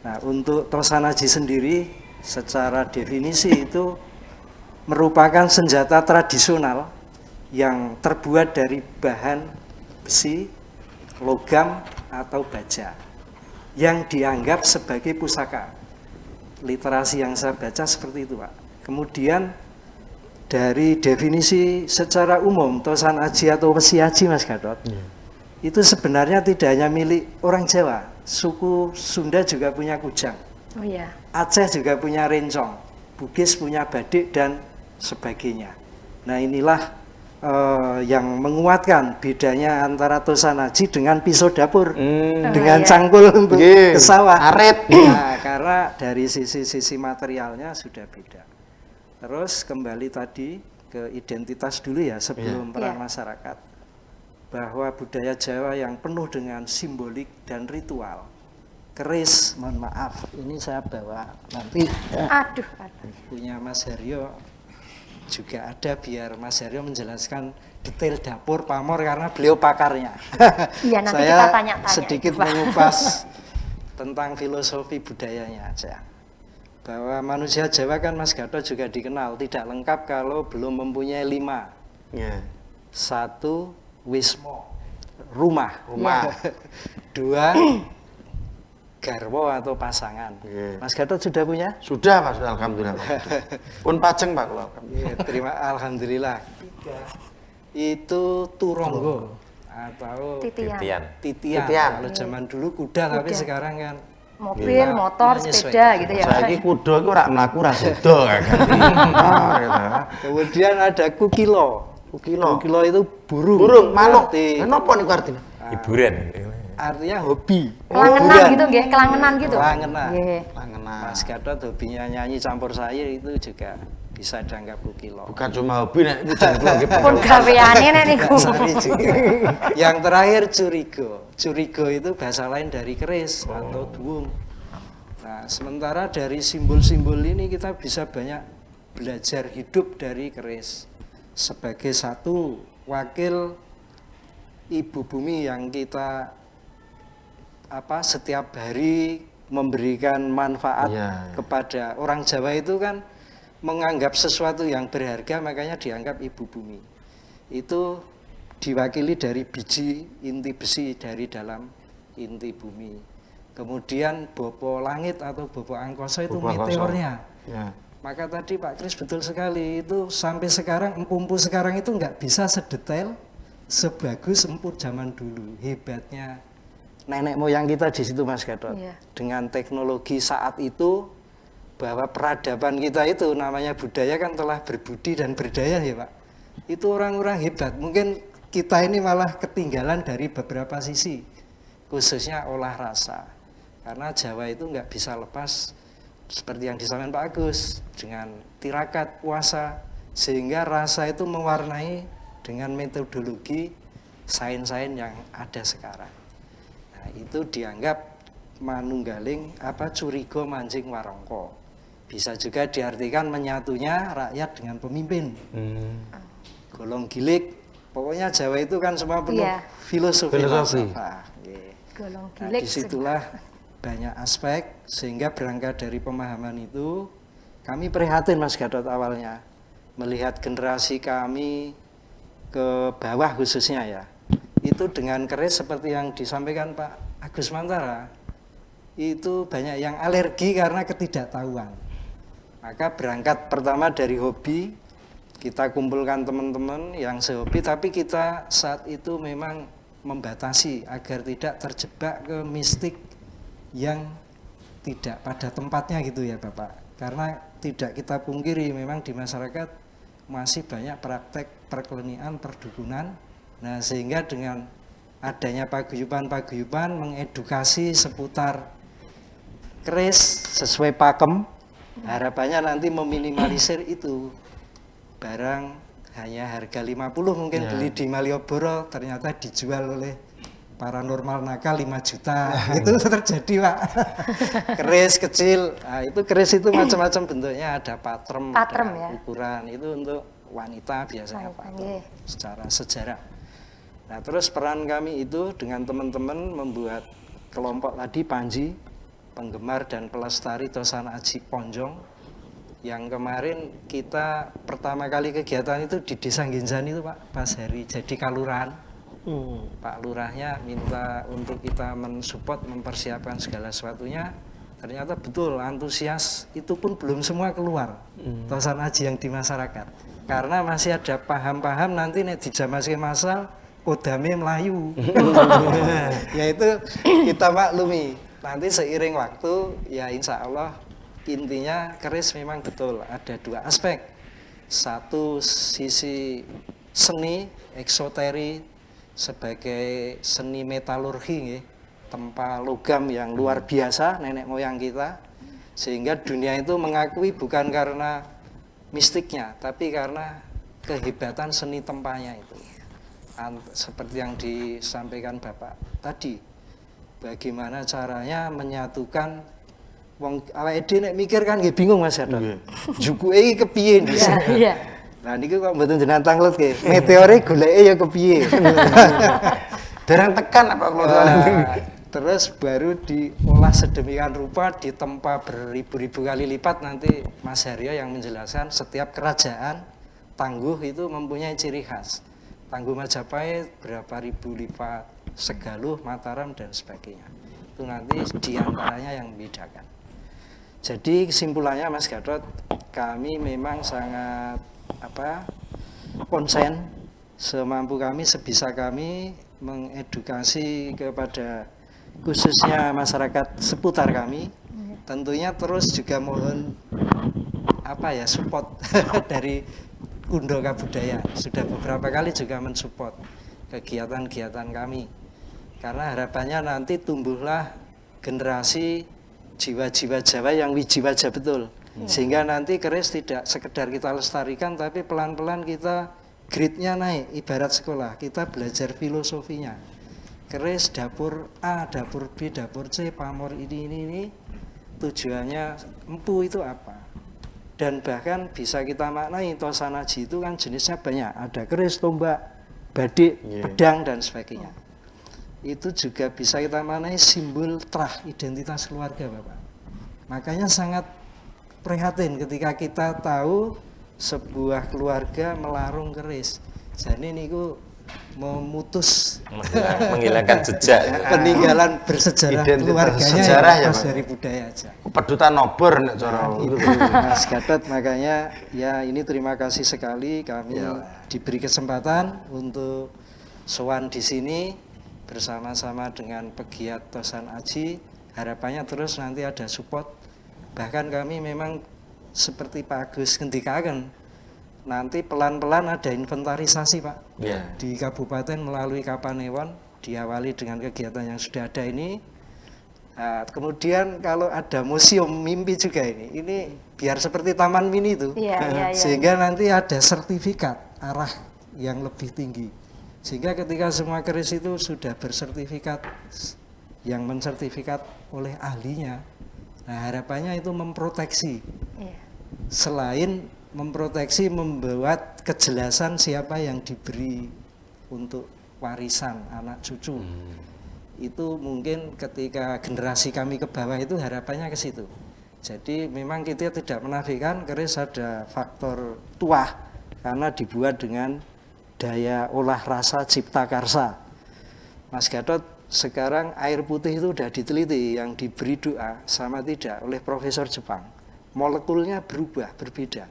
Nah, untuk Tosan Aji sendiri secara definisi itu merupakan senjata tradisional yang terbuat dari bahan besi, logam atau baja yang dianggap sebagai pusaka. Literasi yang saya baca seperti itu, Pak. Kemudian dari definisi secara umum Tosan Aji atau Wesi Aji, Mas Gatot, itu sebenarnya tidak hanya milik orang Jawa. Suku Sunda juga punya kujang, Oh iya. Aceh juga punya rencong, Bugis punya badik dan sebagainya. Nah, inilah yang menguatkan bedanya antara Tosanaji dengan pisau dapur dengan iya. cangkul untuk Nggih, ke sawah. arit. Nah, karena dari sisi materialnya sudah beda. Terus kembali tadi ke identitas dulu ya sebelum peran masyarakat. Bahwa budaya Jawa yang penuh dengan simbolik dan ritual. Keris, mohon maaf, ini saya bawa nanti Aduh. punya Mas Haryo juga ada biar Mas Haryo menjelaskan detail dapur pamor karena beliau pakarnya. Iya, nanti Saya kita tanya-tanya sedikit itu, Pak. mengupas tentang filosofi budayanya aja. Bahwa manusia Jawa kan Mas Gatot juga dikenal tidak lengkap kalau belum mempunyai 5. Ya. 1 wismo, rumah. 2 garwo atau pasangan. Mas Gatot sudah punya? Sudah Pak, sudah alhamdulillah. Pun pajeng Pak kalau kami. Iya, terima alhamdulillah. 3 itu turonggo atau Titian. titian. Titian. Kalau zaman dulu kuda, tapi sekarang kan Mobil, motor, menyesuaikan. sepeda gitu ya. Saiki kuda iku ora mlaku ra sedo ganti. Gitu. Kemudian ada kukilo. Kukilo itu burung. Burung, manuk. Arti- Napa niku artinya? Hiburan. artinya hobi. Kelangenan Hiburan. gitu nggih, kelangenan gitu. Kelangenan. Nggih. Langenan. Mas Gatot hobinya nyanyi campur sair itu juga bisa dianggap kukilo. Bukan cuma hobi nek bujang kula nggih. Pun gaweane nek niku. Sari juga. Yang terakhir curigo. Curigo itu bahasa lain dari keris atau duung. Nah, sementara dari simbol-simbol ini kita bisa banyak belajar hidup dari keris sebagai satu wakil ibu bumi yang kita setiap hari memberikan manfaat kepada orang Jawa itu kan menganggap sesuatu yang berharga, makanya dianggap ibu bumi. Itu diwakili dari biji inti besi dari dalam inti bumi. Kemudian bopo langit atau bopo angkasa itu meteornya. Ya. Maka tadi Pak Kris betul sekali, itu sampai sekarang empu sekarang itu nggak bisa sedetail sebagus empu zaman dulu. Hebatnya nenek moyang kita di situ Mas Gatot. Iya. Dengan teknologi saat itu, bahwa peradaban kita itu namanya budaya kan telah berbudi dan berdaya ya Pak. Itu orang-orang hebat. Mungkin kita ini malah ketinggalan dari beberapa sisi, khususnya olah rasa. Karena Jawa itu nggak bisa lepas seperti yang disampaikan Pak Agus dengan tirakat puasa, sehingga rasa itu mewarnai dengan metodologi sains-sains yang ada sekarang. Nah, itu dianggap manunggaling curigo mancing warongko. Bisa juga diartikan menyatunya rakyat dengan pemimpin. Golong gilik, pokoknya Jawa itu kan semua penuh filosofi. Falsafah. Golong Nah, gilik. disitulah banyak aspek, sehingga berangkat dari pemahaman itu kami prihatin Mas Gatot awalnya melihat generasi kami ke bawah khususnya ya, itu dengan keris seperti yang disampaikan Pak Agus Mantara, itu banyak yang alergi karena ketidaktahuan. Maka berangkat pertama dari hobi, kita kumpulkan teman-teman yang sehobi, tapi kita saat itu memang membatasi agar tidak terjebak ke mistik yang tidak pada tempatnya gitu ya Bapak. Karena tidak kita pungkiri memang di masyarakat masih banyak praktek perkelenian, perdukunan. Nah, sehingga dengan adanya paguyuban mengedukasi seputar keris sesuai pakem, harapannya nanti meminimalisir itu. Barang hanya harga 50 mungkin beli di Malioboro ternyata dijual oleh paranormal nakal 5 juta. Itu terjadi Pak. Keris kecil, nah, itu keris itu macam-macam bentuknya, ada patrem ada ya? ukuran, itu untuk wanita biasanya patrem secara sejarah. Nah, terus peran kami itu dengan teman-teman membuat kelompok tadi Panji, penggemar dan pelestari Tosana Aji Ponjong, yang kemarin kita pertama kali kegiatan itu di Desa Ginjani itu Pak, pas hari jadi kalurahan. Pak Lurahnya minta untuk kita mensupport, mempersiapkan segala sesuatunya. Ternyata betul antusias itu pun belum semua keluar Tosana Aji yang di masyarakat, karena masih ada paham-paham nanti nek dijamake masal kodame Melayu. Yaitu kita maklumi nanti seiring waktu ya insya Allah. Intinya keris memang betul ada dua aspek. Satu sisi seni eksoteri sebagai seni metalurgi nggih, tempa logam yang luar biasa nenek moyang kita, sehingga dunia itu mengakui bukan karena mistiknya tapi karena kehebatan seni tempanya itu. Seperti yang disampaikan Bapak tadi, bagaimana caranya menyatukan wong awake dhewe nek mikir kan nggih bingung Mas Gatot. Jukuke iki kepiye ndhisik. Iya. Nah niku kok mboten jenengan tanglet nggih. Meteore goleke ya kepiye. Dereng tekan apa kalau Terus baru diolah sedemikian rupa, ditempa beribu-ribu kali lipat. Nanti Mas Haryo yang menjelaskan setiap kerajaan tangguh itu mempunyai ciri khas. Tangguh Majapahit berapa ribu lipat, Segaluh, Mataram dan sebagainya. Itu nanti diantaranya yang membedakan. Jadi kesimpulannya Mas Gatot, kami memang sangat konsen semampu kami, sebisa kami mengedukasi kepada khususnya masyarakat seputar kami. Tentunya terus juga mohon support dari Kundoka Budaya. Sudah beberapa kali juga mensupport kegiatan-kegiatan kami. Karena harapannya nanti tumbuhlah generasi jiwa-jiwa Jawa yang wijiwaja betul. Sehingga nanti keris tidak sekedar kita lestarikan, tapi pelan-pelan kita grade-nya naik. Ibarat sekolah, kita belajar filosofinya. Keris dapur A, dapur B, dapur C, pamor ini tujuannya empu itu apa? Dan bahkan bisa kita maknai tosanaji itu kan jenisnya banyak. Ada keris, tombak, badik, pedang dan sebagainya. Itu juga bisa kita maknai simbol trah identitas keluarga, Bapak. Makanya sangat prihatin ketika kita tahu sebuah keluarga melarung keris. Jadi niku memutus menghilangkan jejak peninggalan bersejarah keluarganya sejarah ya, dari budaya aja. Pedutan nobor nek cara Mas Gatot, makanya ya ini terima kasih sekali kami diberi kesempatan untuk sowan di sini bersama-sama dengan pegiat Tosan Aji. Harapannya terus nanti ada support. Bahkan kami memang seperti Pak Agus ngendikaken, nanti pelan-pelan ada inventarisasi Pak di kabupaten melalui Kapanewon, diawali dengan kegiatan yang sudah ada ini. Nah, kemudian kalau ada museum mimpi juga ini biar seperti taman mini itu, sehingga nanti ada sertifikat arah yang lebih tinggi, sehingga ketika semua keris itu sudah bersertifikat, yang mensertifikat oleh ahlinya. Nah harapannya itu memproteksi, selain memproteksi, membuat kejelasan siapa yang diberi untuk warisan anak cucu. Itu mungkin ketika generasi kami ke bawah itu harapannya ke situ. Jadi memang kita tidak menafikan keris ada faktor tuah karena dibuat dengan daya olah rasa cipta karsa. Mas Gatot, sekarang air putih itu sudah diteliti yang diberi doa sama tidak oleh profesor Jepang. Molekulnya berubah, berbeda.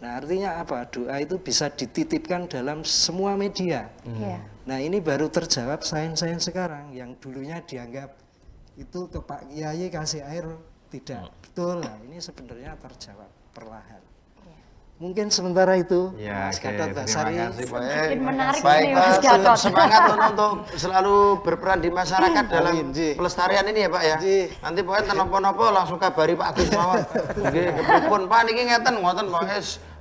Nah artinya apa? Doa itu bisa dititipkan dalam semua media. Nah ini baru terjawab sains-sains sekarang yang dulunya dianggap itu ke Pak Kiai kasih air tidak betul. Nah ini sebenarnya terjawab perlahan. Mungkin sementara itu, Mas Gatot Basari. Makin menarik Baik, ini Mas Gatot. semangat untuk selalu berperan di masyarakat dalam pelestarian ini ya Pak ya. Nanti pokoknya tenopo-nopo langsung kabari Pak Agus mawon. Nggih, kepun Pak niki ngeten ngoten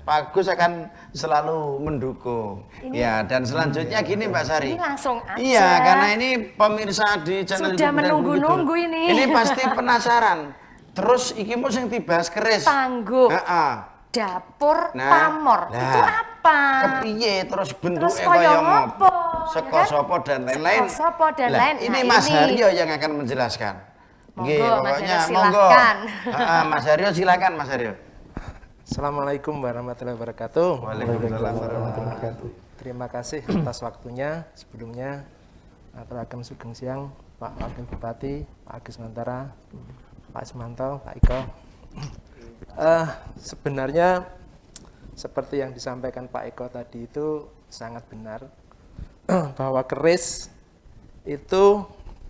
Pak Agus akan selalu mendukung. Ya, dan selanjutnya gini Mbak Sari. Ini langsung aja. Iya, karena ini pemirsa di channel Sudah YouTube menunggu-nunggu ini. Ini pasti penasaran. Terus iki mau sing dibahas keris. Tangguh. Dapur pamor itu apa? Kepiye terus bentuknya Terus kaya ngopo? Seko sopo dan lain-lain. Seko dan lain. Ini Mas Haryo yang akan menjelaskan. Monggo, pokoknya silakan. Mas Haryo silakan Mas Haryo. Assalamualaikum warahmatullahi wabarakatuh. Waalaikumsalam warahmatullahi wabarakatuh. Terima kasih atas waktunya. Sebelumnya aturaken sugeng siang Pak Wakil Bupati, Pak Agus Mantara, Pak Sumanto, Pak Iko. Sebenarnya seperti yang disampaikan Pak Eko tadi itu sangat benar bahwa keris itu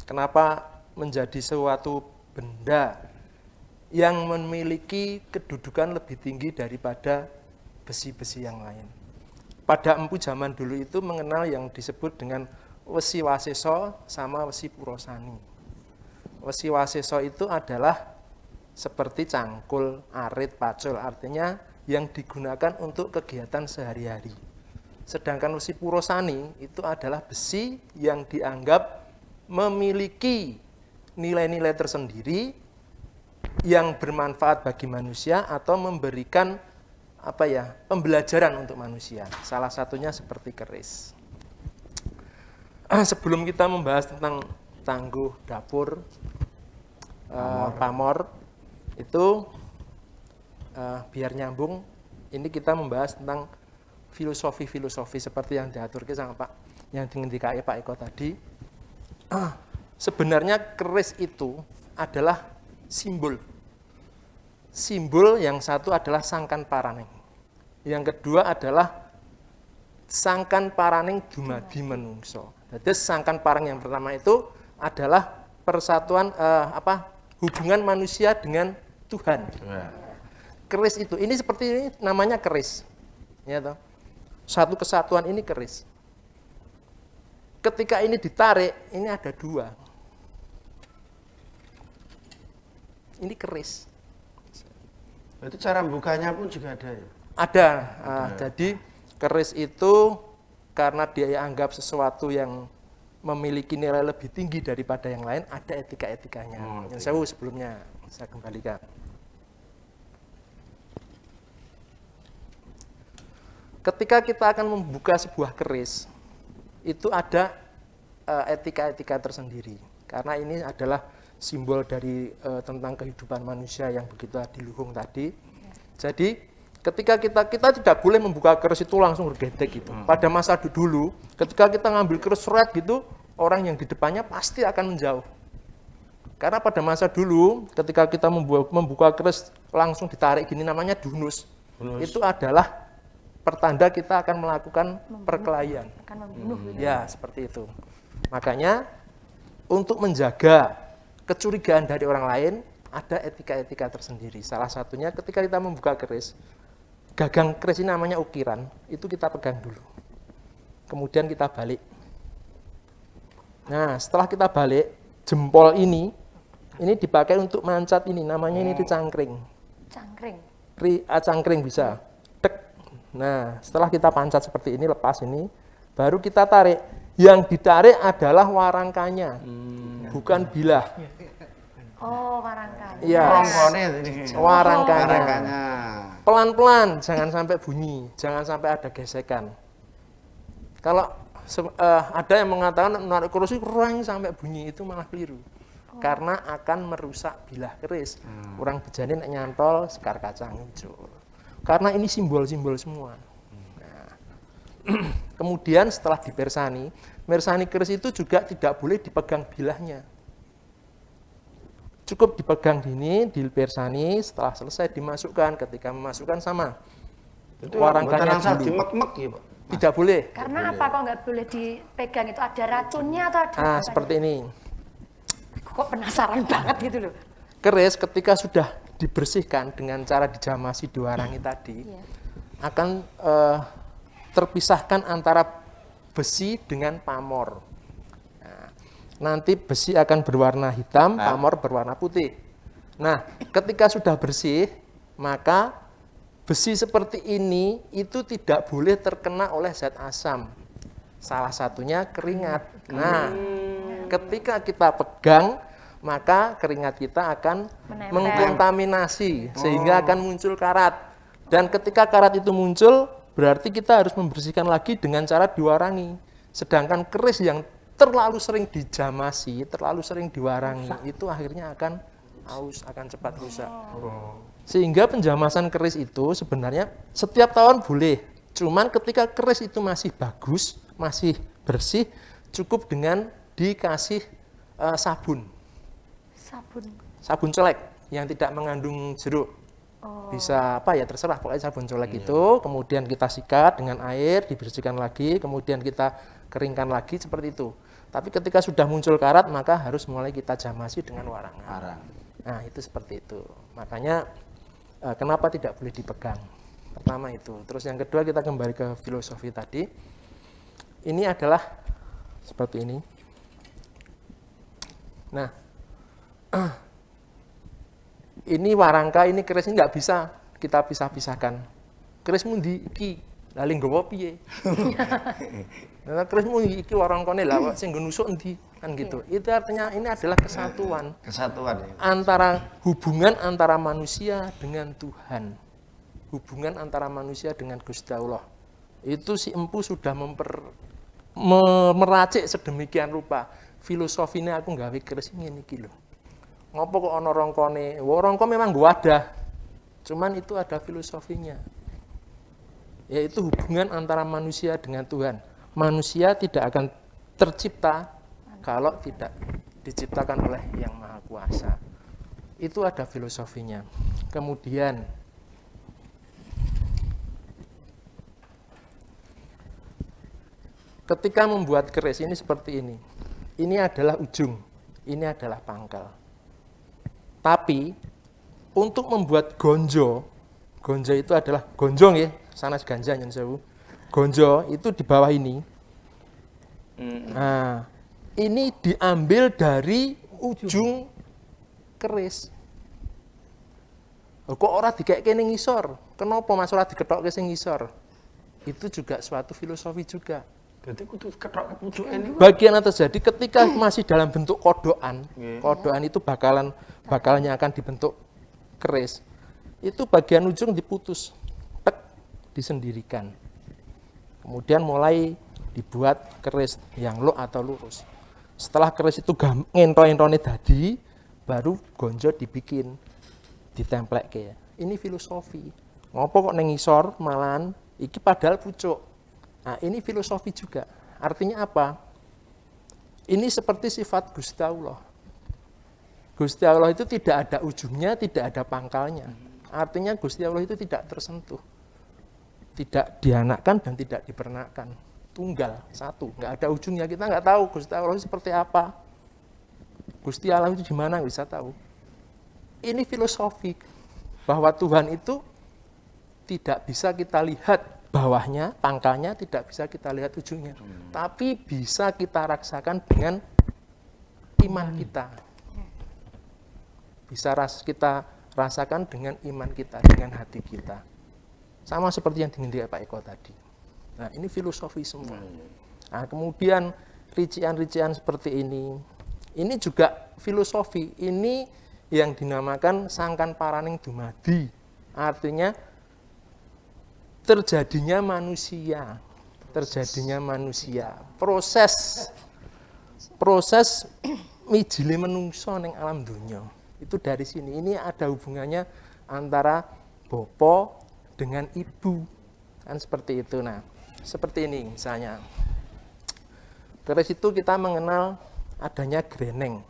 kenapa menjadi suatu benda yang memiliki kedudukan lebih tinggi daripada besi-besi yang lain. pada empu zaman dulu itu mengenal yang disebut dengan Wesi Waseso sama Wesi Purosani. Wesi Waseso itu adalah seperti cangkul, arit, pacul, artinya yang digunakan untuk kegiatan sehari-hari. Sedangkan Wesi Purosani itu adalah besi yang dianggap memiliki nilai-nilai tersendiri yang bermanfaat bagi manusia atau memberikan pembelajaran untuk manusia. Salah satunya seperti keris. Sebelum kita membahas tentang tangguh, dapur, pamor, itu biar nyambung, ini kita membahas tentang filosofi seperti yang diaturkan sama Pak, yang dikai Pak Eko tadi. Sebenarnya keris itu adalah simbol. Simbol yang satu adalah sangkan paraning. Yang kedua adalah sangkan paraning dumadi menungso. Jadi sangkan parang yang pertama itu adalah persatuan hubungan manusia dengan Tuhan. Keris itu, ini seperti ini namanya keris. Ya toh. Satu kesatuan ini keris. Ketika ini ditarik, ini ada dua. Ini keris. Berarti cara bukanya pun juga ada ya? Ada. Jadi keris itu karena dia anggap sesuatu yang memiliki nilai lebih tinggi daripada yang lain, ada etika-etikanya. Yang sebelumnya saya kembalikan. Ketika kita akan membuka sebuah keris, itu ada etika-etika tersendiri. Karena ini adalah simbol dari tentang kehidupan manusia yang begitu adiluhung tadi. Jadi ketika kita tidak boleh membuka keris itu langsung bergedek gitu. Pada masa dulu, ketika kita ngambil keris seret gitu, orang yang di depannya pasti akan menjauh. Karena pada masa dulu, ketika kita membuka keris langsung ditarik gini, namanya dunus. Itu adalah pertanda kita akan melakukan perkelahian. Akan membunuh. Ya, seperti itu. Makanya untuk menjaga kecurigaan dari orang lain, ada etika-etika tersendiri. Salah satunya ketika kita membuka keris, gagang keris ini namanya ukiran, itu kita pegang dulu. Kemudian kita balik. Nah, setelah kita balik, jempol ini dipakai untuk mancat ini, namanya ini cangkring. Cangkring. Cangkring bisa. Dek. Nah, setelah kita pancat seperti ini, lepas ini, baru kita tarik. Yang ditarik adalah warangkanya, bukan bilah. Oh, warangkanya. Iya. Warangkanya. Pelan-pelan, jangan sampai bunyi, jangan sampai ada gesekan. Kalau ada yang mengatakan menarik keris kurang sampai bunyi, itu malah keliru. Karena akan merusak bilah keris. Orang bejani nyantol sekar kacang hijau. Karena ini simbol-simbol semua. Nah, kemudian setelah dipersani, mersani keris itu juga tidak boleh dipegang bilahnya. Cukup dipegang gini, dipersani, setelah selesai dimasukkan. Ketika memasukkan sama warangkanya dulu. Dimek-mek ya, Pak? Tidak boleh. Karena apa kok nggak boleh dipegang itu? Ada racunnya atau ada? Nah, seperti ini. Kok penasaran banget gitu loh. Keris ketika sudah dibersihkan dengan cara dijamasi diwarangi tadi, akan terpisahkan antara besi dengan pamor. Nah, nanti besi akan berwarna hitam, pamor berwarna putih. Nah, ketika sudah bersih, maka besi seperti ini itu tidak boleh terkena oleh zat asam. Salah satunya keringat. Nah, ketika kita pegang, maka keringat kita akan mengkontaminasi sehingga akan muncul karat. Dan ketika karat itu muncul, berarti kita harus membersihkan lagi dengan cara diwarangi. Sedangkan keris yang terlalu sering dijamasi, terlalu sering diwarangi, itu akhirnya akan aus, akan cepat rusak. Sehingga penjamasan keris itu sebenarnya setiap tahun boleh. Cuman ketika keris itu masih bagus, masih bersih, cukup dengan dikasih sabun. Sabun colek yang tidak mengandung jeruk. Bisa terserah, pokoknya sabun colek itu, kemudian kita sikat dengan air, dibersihkan lagi, kemudian kita keringkan lagi seperti itu. Tapi ketika sudah muncul karat, maka harus mulai kita jamasi dengan warangan. Nah, itu seperti itu. Makanya kenapa tidak boleh dipegang? Pertama itu. Terus yang kedua kita kembali ke filosofi tadi. Ini adalah seperti ini. Nah, ini warangka, ini keris ini nggak bisa kita pisah-pisahkan. Kerismu ndi iki, lali nggawa piye? Nah, kerismu iki warangkane lah sing nggo nusuk endi kan gitu. Itu artinya ini adalah kesatuan. Kesatuan ya. Antara hubungan antara manusia dengan Tuhan. Hubungan antara manusia dengan Gusti Allah. Itu si empu sudah meracik sedemikian rupa. Filosofinya aku nggawe keris ngene iki lho. Ngopo kok ana rangkane? Rangka memang gua ada. Cuman itu ada filosofinya. Yaitu hubungan antara manusia dengan Tuhan. Manusia tidak akan tercipta kalau tidak diciptakan oleh Yang Maha Kuasa. Itu ada filosofinya. Kemudian ketika membuat keris ini seperti ini. Ini adalah ujung, ini adalah pangkal. Tapi untuk membuat gonjo, gonjo itu adalah gonjong ya, sanes ganja nyen sewu. Gonjo itu di bawah ini. Nah, ini diambil dari ujung keris. Kok ora dikeke ning ngisor? Kenapa Mas ora diketokke sing ngisor? Itu juga suatu filosofi juga. Berarti kudu ketok ke pucuk ini. Bagian yang terjadi ketika masih dalam bentuk kodokan, kodokan itu bakalnya akan dibentuk keris. Itu bagian ujung diputus, tek, disendirikan. Kemudian mulai dibuat keris yang lo atau lurus. Setelah keris itu ngento-entone dadi, baru gonjo dibikin, ditemplekke. Ini filosofi. Ngopo kok neng ngisor malahan iki padahal pucuk. Nah, ini filosofi juga. Artinya apa? Ini seperti sifat Gusti Allah. Gusti Allah itu tidak ada ujungnya, tidak ada pangkalnya. Artinya Gusti Allah itu tidak tersentuh. Tidak dianakkan dan tidak dipernakkan. Tunggal, satu. Nggak ada ujungnya. Kita nggak tahu Gusti Allah itu seperti apa. Gusti Allah itu di mana bisa tahu. Ini filosofi bahwa Tuhan itu tidak bisa kita lihat bawahnya, pangkalnya, tidak bisa kita lihat ujungnya. Tapi bisa kita rasakan dengan iman kita. Bisa kita rasakan dengan iman kita, dengan hati kita. Sama seperti yang diinginkan Pak Eko tadi. Nah, ini filosofi semua. Nah, kemudian rician-rician seperti ini juga filosofi. Ini yang dinamakan sangkan paraning dumadi. Artinya terjadinya manusia, proses mijile menungso ning alam dunya. Itu dari sini. Ini ada hubungannya antara bopo dengan ibu. Kan seperti itu. Nah, seperti ini misalnya. Keris itu kita mengenal adanya greneng.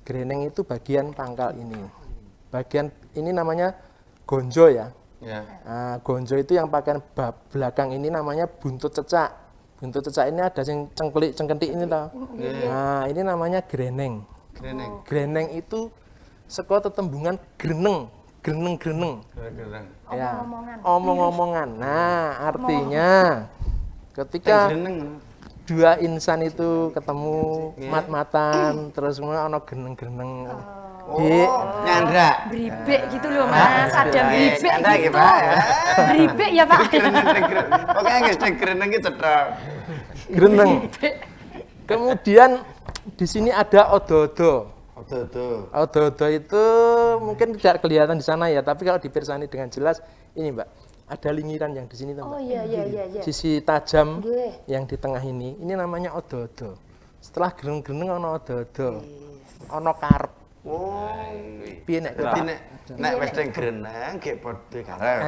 Greneng itu bagian pangkal ini. Bagian ini namanya gonjo ya. Nah, gonjo itu yang bagian belakang ini namanya buntut cecak. Buntut cecak ini ada yang cengkelik ini tau. Nah, ini namanya greneng. Greneng itu saka tetembungan greneng. Ya, omong-omongan. Nah, artinya ketika dua insan itu ketemu mat-matan terus kemudian ono greneng-greneng. Nyandra. Bribek gitu loh Mas, ada bribek gitu. Bribek ya Pak. Oke, guys, greneng iki cetok. Greneng. Kemudian di sini ada odo-odo. Odo-odo itu mungkin tidak kelihatan di sana ya, tapi kalau dipirsani dengan jelas ini Mbak, ada lingiran yang di sini Mbak. Oh iya. Sisi tajam yang di tengah ini namanya odo-odo. Setelah greneng-greneng ono odo-odo. Ono karep. Oh, piye nek wis teng greneng ge padha karep.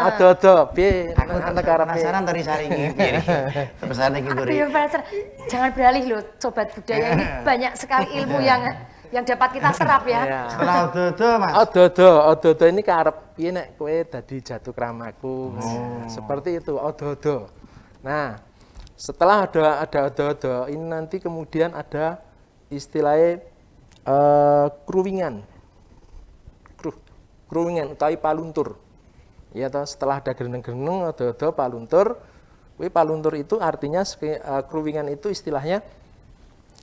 Odo-odo piye ana karepe. Penasaran tari saringi piye. Pesane iki mburi. Jangan beralih loh, sobat budaya ini banyak sekali ilmu yang dapat kita serap ya. Setelah odo-odo, Mas. Odo-odo ini karep piye nek kowe dadi jatuh kramaku. Seperti itu odo-odo. Nah, setelah ada odo-odo, ini nanti kemudian ada istilahnya kruwingan utawi paluntur. Ya toh, setelah ada gereneng-gereneng odo-odo paluntur. Kuwi paluntur itu artinya kruwingan itu istilahnya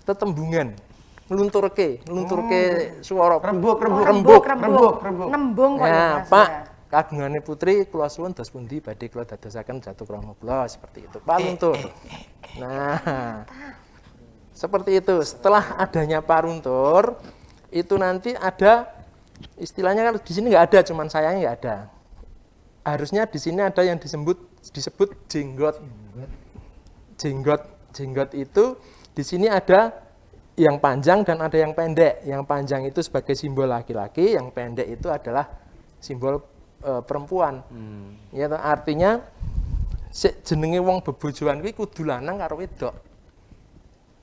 tetembungan. Nglunturke swara Rembug. Nembung kok ya, Mas. Pak, kagungane putri kula suwun dos pundi badhe kula dadosaken jatuh krama kula seperti itu. Paluntur. Nah, seperti itu. Setelah adanya paluntur, itu nanti ada istilahnya kan di sini nggak ada, cuman sayangnya nggak ada. Harusnya di sini ada yang disebut jenggot. Jenggot itu di sini ada yang panjang dan ada yang pendek. Yang panjang itu sebagai simbol laki-laki, yang pendek itu adalah simbol perempuan. Ya, artinya jenenge wong bebojoan kuwi kudu lanang karo wedok.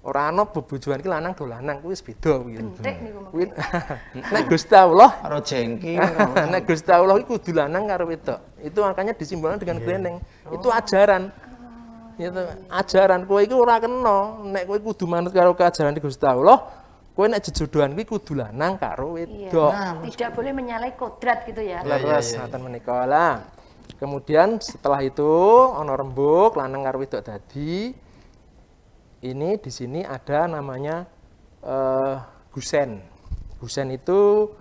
Ora ana bebojoan ki lanang do lanang kuwi wis beda kuwi. Entek niku Kuwi nek Gusti Allah, Karo jengki. nek Gusti Allah ki kudu lanang karo wedok. Itu makanya disimbolkan dengan gleneng. Itu ajaran. Itu ajaran kowe iki ora kena. Nek kowe kudu manut karo ajaran Gusti Allah, kowe nek jejodohan kuwi kudu lanang karo wedok. Tidak boleh menyalahi kodrat gitu ya. Leres ngoten menika. Lah. Kemudian setelah itu ana rembug lanang karo wedok dadi. Ini di sini ada namanya gusen. Gusen itu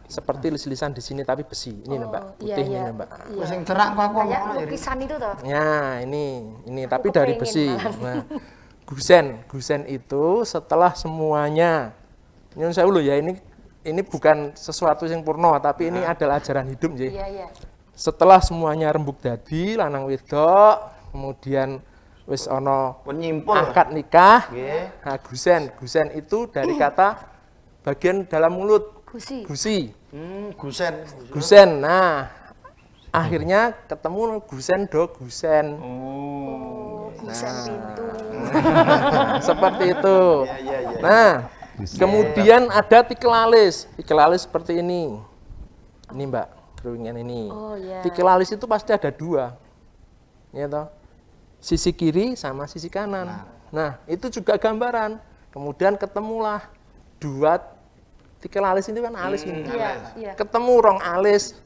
seperti lis-lisan di sini tapi besi. Ini Mbak, putih ini Mbak. Wis sing cerak kok Kayak lukisan itu toh. Ya, ini tapi dari besi. Nah, gusen itu setelah semuanya. Nyun sewu lho ya, ini bukan sesuatu yang purna, tapi ini adalah ajaran hidup nggih. Iya. Setelah semuanya rembug dadi lanang wedok, kemudian wis ana penyimpul. akad nikah. Nggih. Nah, gusen itu dari kata bagian dalam mulut. Gusi. Gusen. Nah, akhirnya ketemu gusen do gusen. Gusen pintu. Seperti itu. Nah, kemudian ada tikel alis. Tikel alis seperti ini. Ini Mbak, kruwingan ini. Tikel alis itu pasti ada dua. Ya toh? Sisi kiri sama sisi kanan. Nah, itu juga gambaran. Kemudian ketemulah dua tikel alis itu kan alis ini. Iya. Ketemu rong alis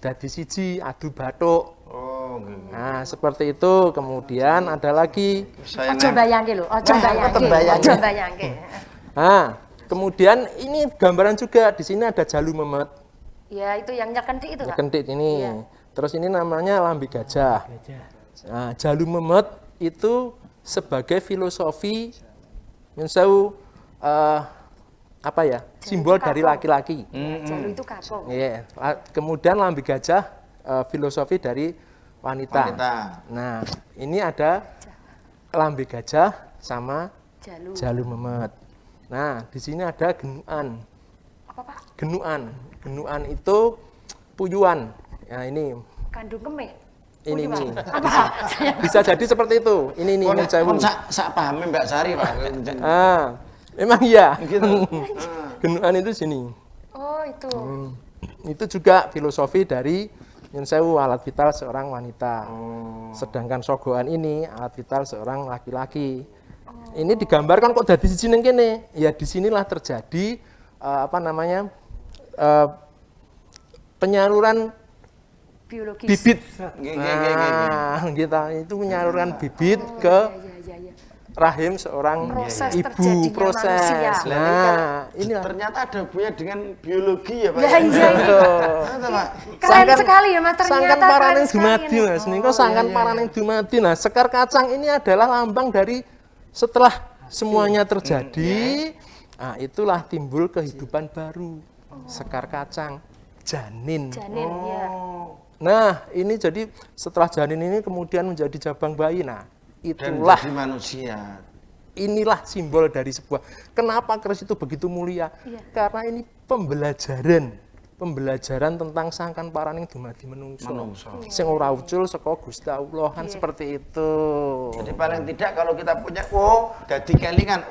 dadi siji adu bathuk. Nah, seperti itu. Kemudian ada lagi Ojo bayangke lho, ojo bayangke. Nah, kemudian ini gambaran juga di sini ada jalu memet. Ya, itu yang nyekentik itu, Kak. Nyekentik ini. Terus ini namanya lambi gajah. Nah, jalu memet itu sebagai filosofi nyun sewu simbol dari laki-laki. Jalu itu kakung. Yeah. Kemudian lambi gajah filosofi dari wanita. Nah, ini ada lambi gajah sama jalu memet. Nah, di sini ada genuan. Apa, Pak? Genuan itu puyuan. Nah, ini Kandung kemik. ini. Bisa jadi seperti itu. Ini nyun sewu. Sak pahame Mbak Sari, Pak. Memang iya. Gitu. Genuan itu sini. Oh, itu. Itu juga filosofi dari nyun sewu alat vital seorang wanita. Sedangkan sogoan ini alat vital seorang laki-laki. Ini digambarkan kok dari sisi neng kene. Ya disinilah terjadi penyaluran Biologis. bibit. Nah, gitu. Itu menyalurkan bibit ke rahim seorang ibu. Proses. Nah, inilah. Ternyata ada hubungannya dengan biologi ya, Pak. Ya, iya. Keren sekali ya, Mas. Sangkan Ternyata paraning keren sekali. dumadi, Mas. Niku sangkan paraning dumadi. Nah, sekar kacang ini adalah lambang dari setelah semuanya terjadi. Nah, itulah timbul kehidupan baru. Sekar kacang, janin. Janin, ya. Nah, ini jadi setelah janin ini kemudian menjadi jabang bayi. Nah, Dan itulah jadi manusia. inilah simbol dari sebuah. Kenapa keris itu begitu mulia? Karena ini pembelajaran tentang sangkan paraning dumadi menungso. Sing ora ucul saka Gusti Allah kan seperti itu. Jadi paling tidak kalau kita punya dadi kelingan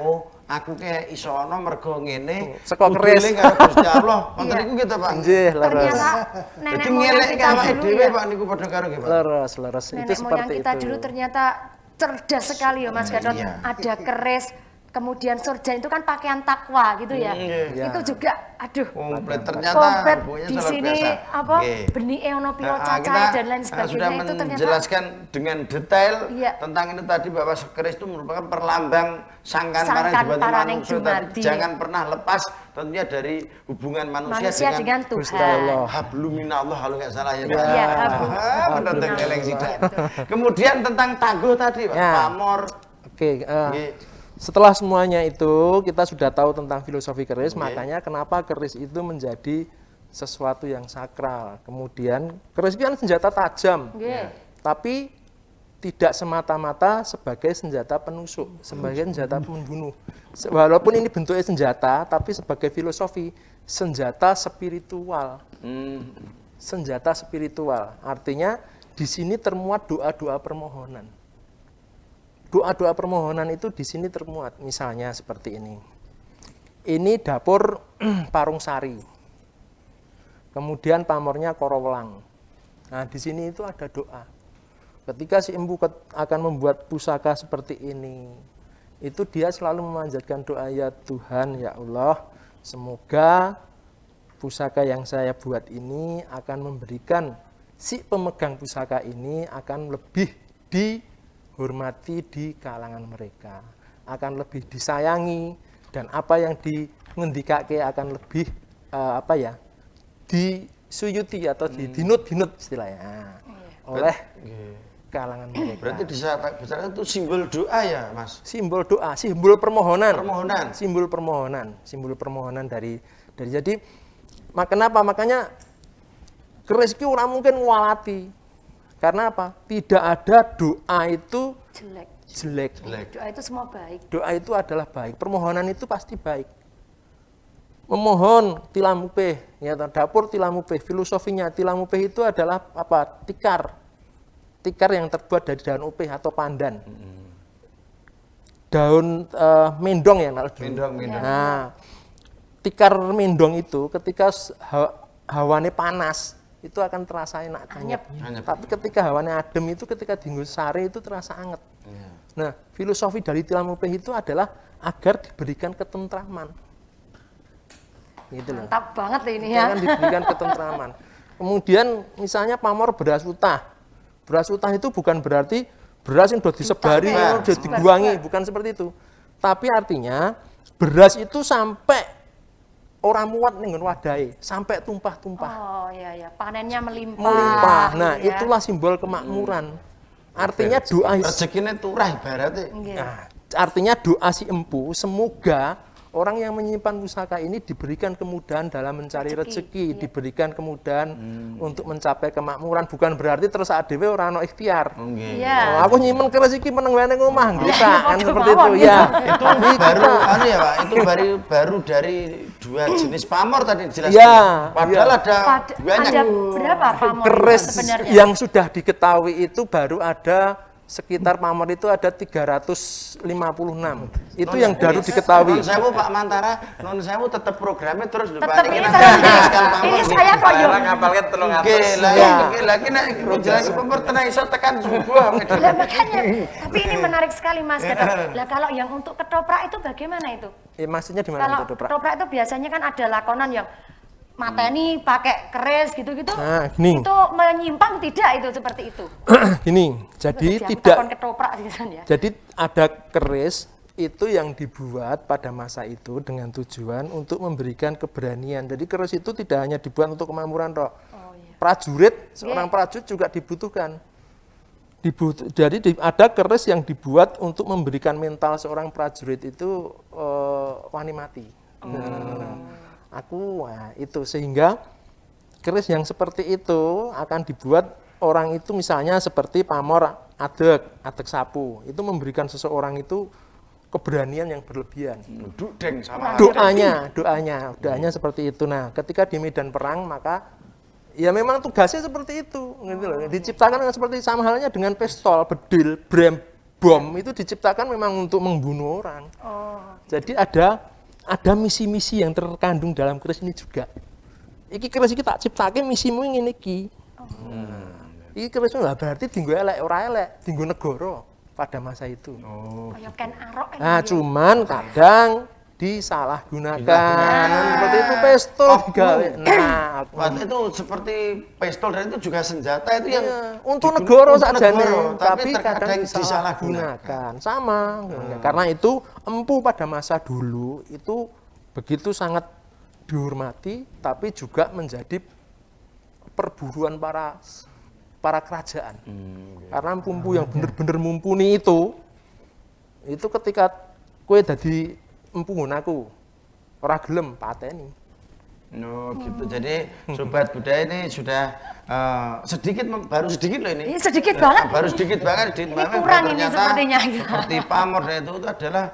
aku ke iso ana mergo ngene Saka keris karo Gusti Allah. Wonten niku gitu, Pak. Nggih, leres. Ternyata nenek Jadi moyang ngelek kita awake dulu dhewe ya. Pak niku padha karo nggih, Pak. Leres. Itu Nenek moyang seperti kita itu. dulu ternyata cerdas sekali ya Mas Gatot. Iya. Ada keris, kemudian surjan itu kan pakaian takwa gitu ya. Itu juga aduh Ternyata komplit bukunya di luar sini biasa. apa Oke. benih ono piro Kita cacahe dan lain sudah sebagainya itu ternyata menjelaskan dengan detail Iya. tentang ini tadi bahwa keris itu merupakan perlambang sangkan Sangkan parang paraning manusia. dumadi. Jangan pernah lepas tentunya dari hubungan manusia, dengan Tuhan. Hablum minallah kalau nggak salah ya Pak. Iya, hablum benar minallah. geleng sidak. Kemudian tentang tangguh tadi Pak, Ya. pamor. Oke, Nggih. setelah semuanya itu kita sudah tahu tentang filosofi keris, makanya kenapa keris itu menjadi sesuatu yang sakral. Kemudian keris itu kan senjata tajam, Nggih. tapi tidak semata-mata sebagai senjata penusuk, sebagai senjata pembunuh. Walaupun ini bentuknya senjata, tapi sebagai filosofi senjata spiritual. Senjata spiritual, artinya di sini termuat doa-doa permohonan. Doa-doa permohonan itu di sini termuat, misalnya seperti ini. Ini dapur Parung Sari. Kemudian pamornya Korowelang. Nah, di sini itu ada doa. Ketika si empu akan membuat pusaka seperti ini, itu dia selalu memanjatkan doa, ya Tuhan, ya Allah, semoga pusaka yang saya buat ini akan memberikan si pemegang pusaka ini akan lebih dihormati di kalangan mereka, akan lebih disayangi, dan apa yang dingendikake akan lebih disuyuti atau dinut-dinut istilahnya oleh kalangan mereka. Berarti di saat itu simbol doa ya Mas? Simbol doa, simbol permohonan. Permohonan. Simbol permohonan dari jadi kenapa? Makanya keris ki ora mungkin ngwalati. Karena apa? Tidak ada doa itu jelek. Doa itu semua baik. Doa itu adalah baik. Permohonan itu pasti baik. Memohon tilamupeh, ya dapur tilamupeh. Filosofinya tilamupeh itu adalah apa? Tikar yang terbuat dari daun upeh atau pandan. Daun mendong ya kalau dulu. Mendong. Nah, tikar mendong itu ketika hawane panas itu akan terasa enak anyep. Tapi ketika hawane adem itu ketika dienggo sare itu terasa anget. Nah, filosofi dari tilamupeh itu adalah agar diberikan ketentraman. Gitu loh. Mantap banget ini ya. Jangan diberikan ketentraman. Kemudian misalnya pamor beras utah. Beras utah itu bukan berarti beras yang sudah disebari, sudah dibuangi, bukan seperti itu. Tapi artinya beras itu sampai orang muat ning wadai, sampai tumpah-tumpah. Oh iya, panennya melimpah. Melimpah. Nah, ya. itulah simbol kemakmuran. Artinya doa rezekinya turah ibaratnya. Nah, artinya doa si empu semoga orang yang menyimpan pusaka ini diberikan kemudahan dalam mencari rezeki, diberikan kemudahan untuk mencapai kemakmuran. Bukan berarti terus adewe ora ono ikhtiar. Iya. Aku nyimpen keris iki meneng wae ning omah, kan seperti itu. Ya. Itu baru ya Pak, itu baru dari dua jenis pamor tadi dijelaskan. Ya, Padahal ada banyak. Ada berapa pamor Keris sebenarnya? yang sudah diketahui itu baru ada sekitar pamor itu ada 356. Itu yang baru diketahui. Non sewu Pak Mantara, non sewu tetap programnya terus Tetap ini Ini saya kok yo. Ngapalke 300. Oke, lagi nek jelas pemerintah iso tekan subuh. Lah makanya, tapi ini menarik sekali Mas Kedok. Lah kalau yang untuk ketoprak itu bagaimana itu? Maksudnya di mana Kalau itu, Doprak? ketoprak itu biasanya kan ada lakonan yang mateni pakai keris gitu-gitu. Nah, gini. Itu menyimpang tidak itu seperti itu? Gini, jadi Takon tidak. ketoprak gitu ya. Jadi ada keris itu yang dibuat pada masa itu dengan tujuan untuk memberikan keberanian. Jadi keris itu tidak hanya dibuat untuk kemakmuran, toh. Prajurit, seorang prajurit juga dibutuhkan. Jadi ada keris yang dibuat untuk memberikan mental seorang prajurit itu wani mati. Itu sehingga keris yang seperti itu akan dibuat orang itu misalnya seperti pamor adek sapu itu memberikan seseorang itu keberanian yang berlebihan. Doanya seperti itu. Nah, ketika di medan perang maka ya memang tugasnya seperti itu, gitu loh. Diciptakan seperti sama halnya dengan pistol, bedil, bom itu diciptakan memang untuk membunuh orang. Jadi ada misi-misi yang terkandung dalam keris ini juga. Iki keris iki tak ciptake misimu ngene iki. Iki keris lah berarti dienggo elek ora elek, dienggo negara. pada masa itu. Kayak Ken Arok ini Nah, ya. cuman kadang disalahgunakan seperti itu pistol digawe. Nah, Waktu itu seperti pistol dan itu juga senjata itu yang untuk digunakan negara untuk saja negara, nih, tapi terkadang kadang disalahgunakan. disalahgunakan. Sama, karena itu empu pada masa dulu itu begitu sangat dihormati, tapi juga menjadi perburuan para kerajaan. Karena empu yang benar-benar mumpuni itu ketika kue dadi empu ngonaku ora gelem pateni. No, gitu. Jadi sobat budaya ini sudah sedikit baru sedikit loh ini. Ini sedikit banget. Baru sedikit banget. Ini kurang ini Ternyata sepertinya. Seperti pamor dan itu adalah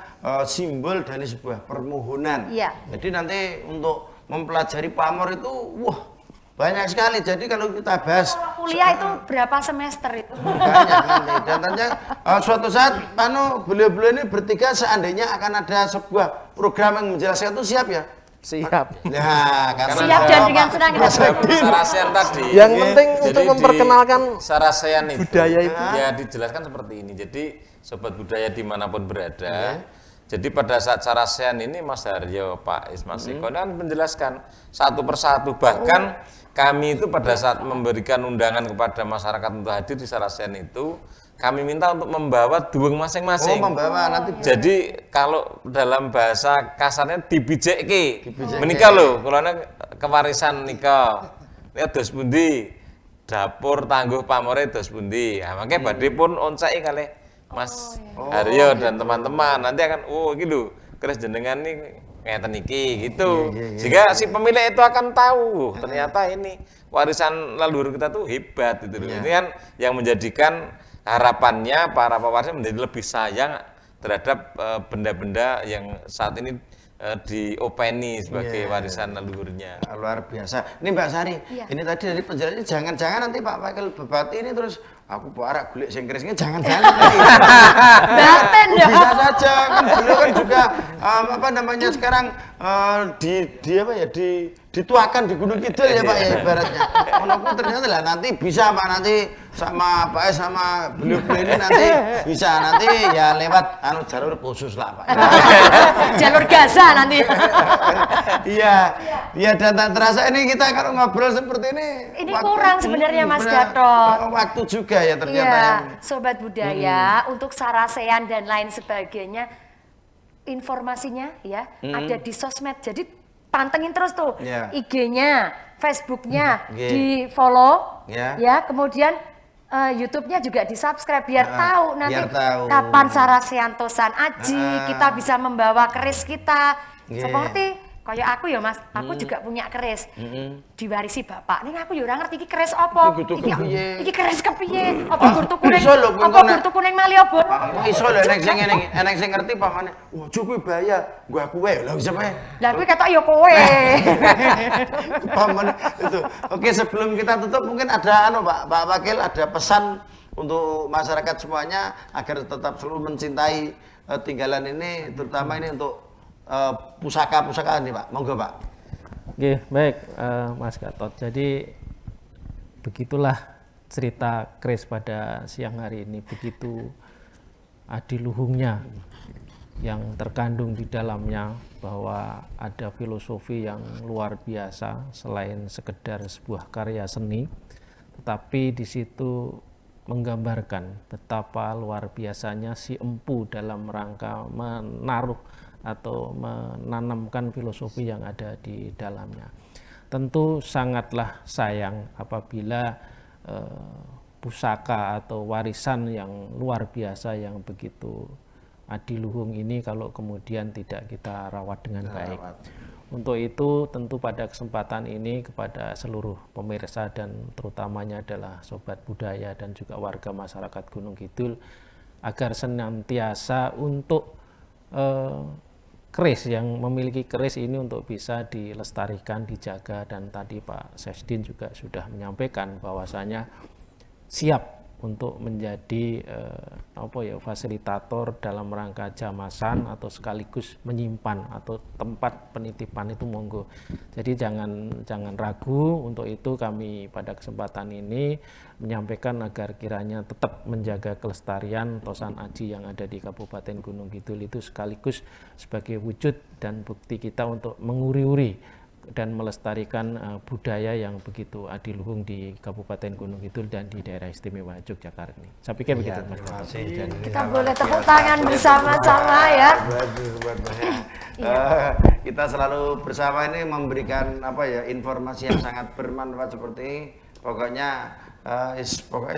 simbol dari sebuah permohonan. Iya. Jadi nanti untuk mempelajari pamor itu wah banyak sekali. Jadi kalau kita bahas Kuliah itu berapa semester itu? banyak nanti. Dan tentunya suatu saat beliau-beliau ini bertiga seandainya akan ada sebuah program yang menjelaskan itu siap ya? Siap. Nah, karena Siap dan dengan senang hati. Sarasean tadi. Yang penting Jadi untuk memperkenalkan Sarasean itu budaya itu. ya dijelaskan seperti ini. Jadi sobat budaya dimanapun berada. Jadi pada saat Sarasean ini Mas Haryo, Pak Ismas Iko kan menjelaskan satu persatu. Bahkan kami itu pada saat memberikan undangan kepada masyarakat untuk hadir di Sarasean itu, kami minta untuk membawa dueng masing-masing. membawa nanti Jadi kalau dalam bahasa kasarnya dibijekke. Menikah lho, kulane kewarisan nikah. Ya dos pundi? Dapur tangguh pamore dos pundi. Nah, makanya badhe pun onseki kalih Mas Haryo dan teman-teman. Nanti akan iki lho, keris jenengan nih ngeten iki gitu. Sehingga si pemilik itu akan tahu ternyata ini warisan leluhur kita tuh hebat gitu loh. Ini kan yang menjadikan harapannya para pewaris menjadi lebih sayang terhadap benda-benda yang saat ini diopeni sebagai warisan leluhurnya. luar biasa. Ini Mbak Sari, ini tadi dari penjelasannya jangan-jangan nanti Pak Wakil Bupati ini terus aku barak gulik sing kerisnya jangan-jangan. Baten ya. Bisa saja kan beliau kan juga apa namanya sekarang dituakan di Gunung Kidul ya Pak ya ibaratnya. Menurutku ternyata lah nanti bisa Pak nanti sama Pak sama beliau-beliau ini nanti bisa nanti ya lewat jalur khusus lah Pak. Jalur Gaza nanti. Iya dan tak terasa ini kita kalau ngobrol seperti ini. Ini kurang sebenarnya Mas Gatot. Waktu juga ya ternyata Iya, yang sobat budaya untuk Sarasean dan lain sebagainya informasinya ya ada di sosmed. Jadi pantengin terus tuh Iya. IG-nya, Facebook-nya Iya. di follow Iya. ya, kemudian YouTube-nya juga di subscribe biar tahu nanti biar tahu. kapan Sarasean Tosan Aji kita bisa membawa keris kita Iya. seperti kayak aku ya Mas, aku juga punya keris diwarisi bapak. Nih aku ya ora ngerti iki keris apa. Iki kudu kepiye? Iki keris kepiye? Apa gur tuku ning iso lho, apa mengko gur tuku ning Malioboro? iso lho enek sing ngerti pamane. Wah, cukup bahaya. Gua kuwe lho siapa ya? Lah kuwi ketok ya kowe. Paman itu. Oke, sebelum kita tutup mungkin ada Pak Wakil ada pesan untuk masyarakat semuanya agar tetap selalu mencintai tinggalan ini terutama ini untuk pusaka-pusaka ini Pak. Monggo Pak. Oke, baik Mas Gatot. Jadi begitulah cerita keris pada siang hari ini, begitu adiluhungnya yang terkandung di dalamnya bahwa ada filosofi yang luar biasa selain sekedar sebuah karya seni, tetapi di situ menggambarkan betapa luar biasanya si empu dalam rangka menaruh atau menanamkan filosofi yang ada di dalamnya. Tentu sangatlah sayang apabila pusaka atau warisan yang luar biasa yang begitu adiluhung ini kalau kemudian tidak kita rawat dengan baik. Untuk itu tentu pada kesempatan ini kepada seluruh pemirsa dan terutamanya adalah sobat budaya dan juga warga masyarakat Gunung Kidul agar senantiasa untuk keris yang memiliki keris ini untuk bisa dilestarikan, dijaga, dan tadi Pak Sesdin juga sudah menyampaikan bahwasanya siap untuk menjadi fasilitator dalam rangka jamasan atau sekaligus menyimpan atau tempat penitipan itu monggo. Jadi jangan ragu. Untuk itu kami pada kesempatan ini menyampaikan agar kiranya tetap menjaga kelestarian Tosan Aji yang ada di Kabupaten Gunung Kidul itu sekaligus sebagai wujud dan bukti kita untuk menguri-uri dan melestarikan budaya yang begitu adiluhung di Kabupaten Gunung Kidul dan di daerah istimewa Yogyakarta ini. Saya pikir begitu, Mas. Terima kasih. Dan Kita boleh tepuk tangan bersama-sama ya. Kita selalu bersama ini memberikan informasi yang sangat bermanfaat seperti ini. Pokoknya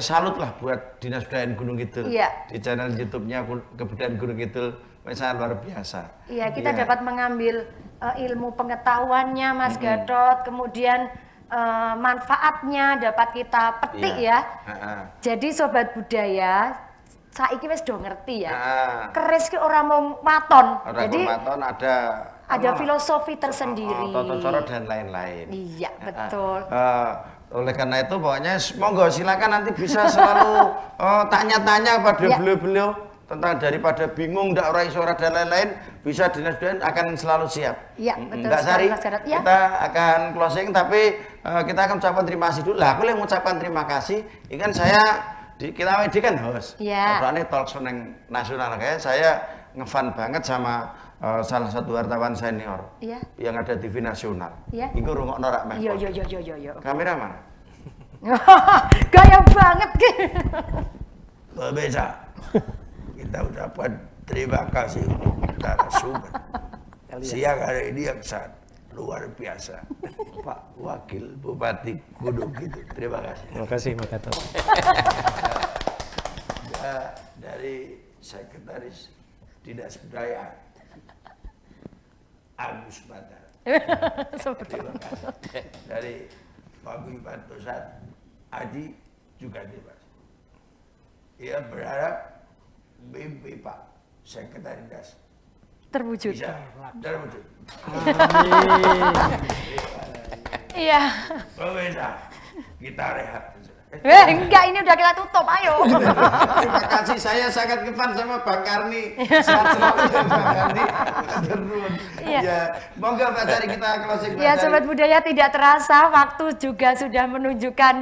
salut lah buat Dinas Kebudayaan Gunung Kidul. Di channel YouTube-nya Kebudayaan Gunung Kidul sangat luar biasa. Iya, kita dapat mengambil ilmu pengetahuannya Mas Gatot, kemudian manfaatnya dapat kita petik ya. Jadi sobat budaya, saiki wis do ngerti ya. Keris ki ora mung waton. Jadi waton ada filosofi tersendiri. Tata cara dan lain-lain. Iya, betul. Oleh karena itu pokoknya monggo silakan nanti bisa selalu tanya-tanya pada beliau-beliau tentang daripada bingung ndak ora iso dan lain-lain, bisa Dinas Kebudayaan akan selalu siap. Iya, betul. Mbak Sari, ya. kita akan closing tapi kita akan ucapkan terima kasih dulu. Lah, aku yang mengucapkan terima kasih. Ini kan kita kan host. Iya. Ini talk show yang nasional kayak saya ngefan banget sama salah satu wartawan senior yang ada TV nasional. Iya. Iku rungokno rak meh. Iya. Kamera mana? Gaya banget ki. Pemirsa, kita ucapkan terima kasih narasumber siang hari ini yang sangat luar biasa, Pak Wakil Bupati Gunung Kidul. Terima kasih. Terima kasih, Mas Gatot. Dari Sekretaris Dinas Budaya Agus Batar. Terima kasih. Dari Paguyuban Tosan Aji juga terima kasih. Ia berharap mimpi Pak Sekretaris Terwujud. bisa terwujud. Iya. Pemirsa, kita rehat. Enggak, ini udah kita tutup, ayo. Terima kasih, saya sangat ngefan sama Bang Karni. Sehat selalu ya Bang Karni. Ya, monggo Mbak Sari kita closing. Ya, sobat budaya, tidak terasa waktu juga sudah menunjukkan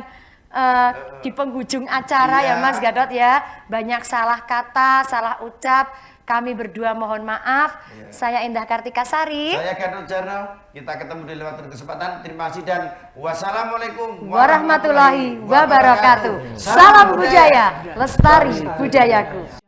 di penghujung acara ya Mas Gatot ya. Banyak salah kata, salah ucap. Kami berdua mohon maaf. Saya Indah Kartika Sari. Saya Gatot Jarno. Kita ketemu di lewat kesempatan. Terima kasih dan wassalamualaikum warahmatullahi wabarakatuh. Salam budaya, lestari budayaku.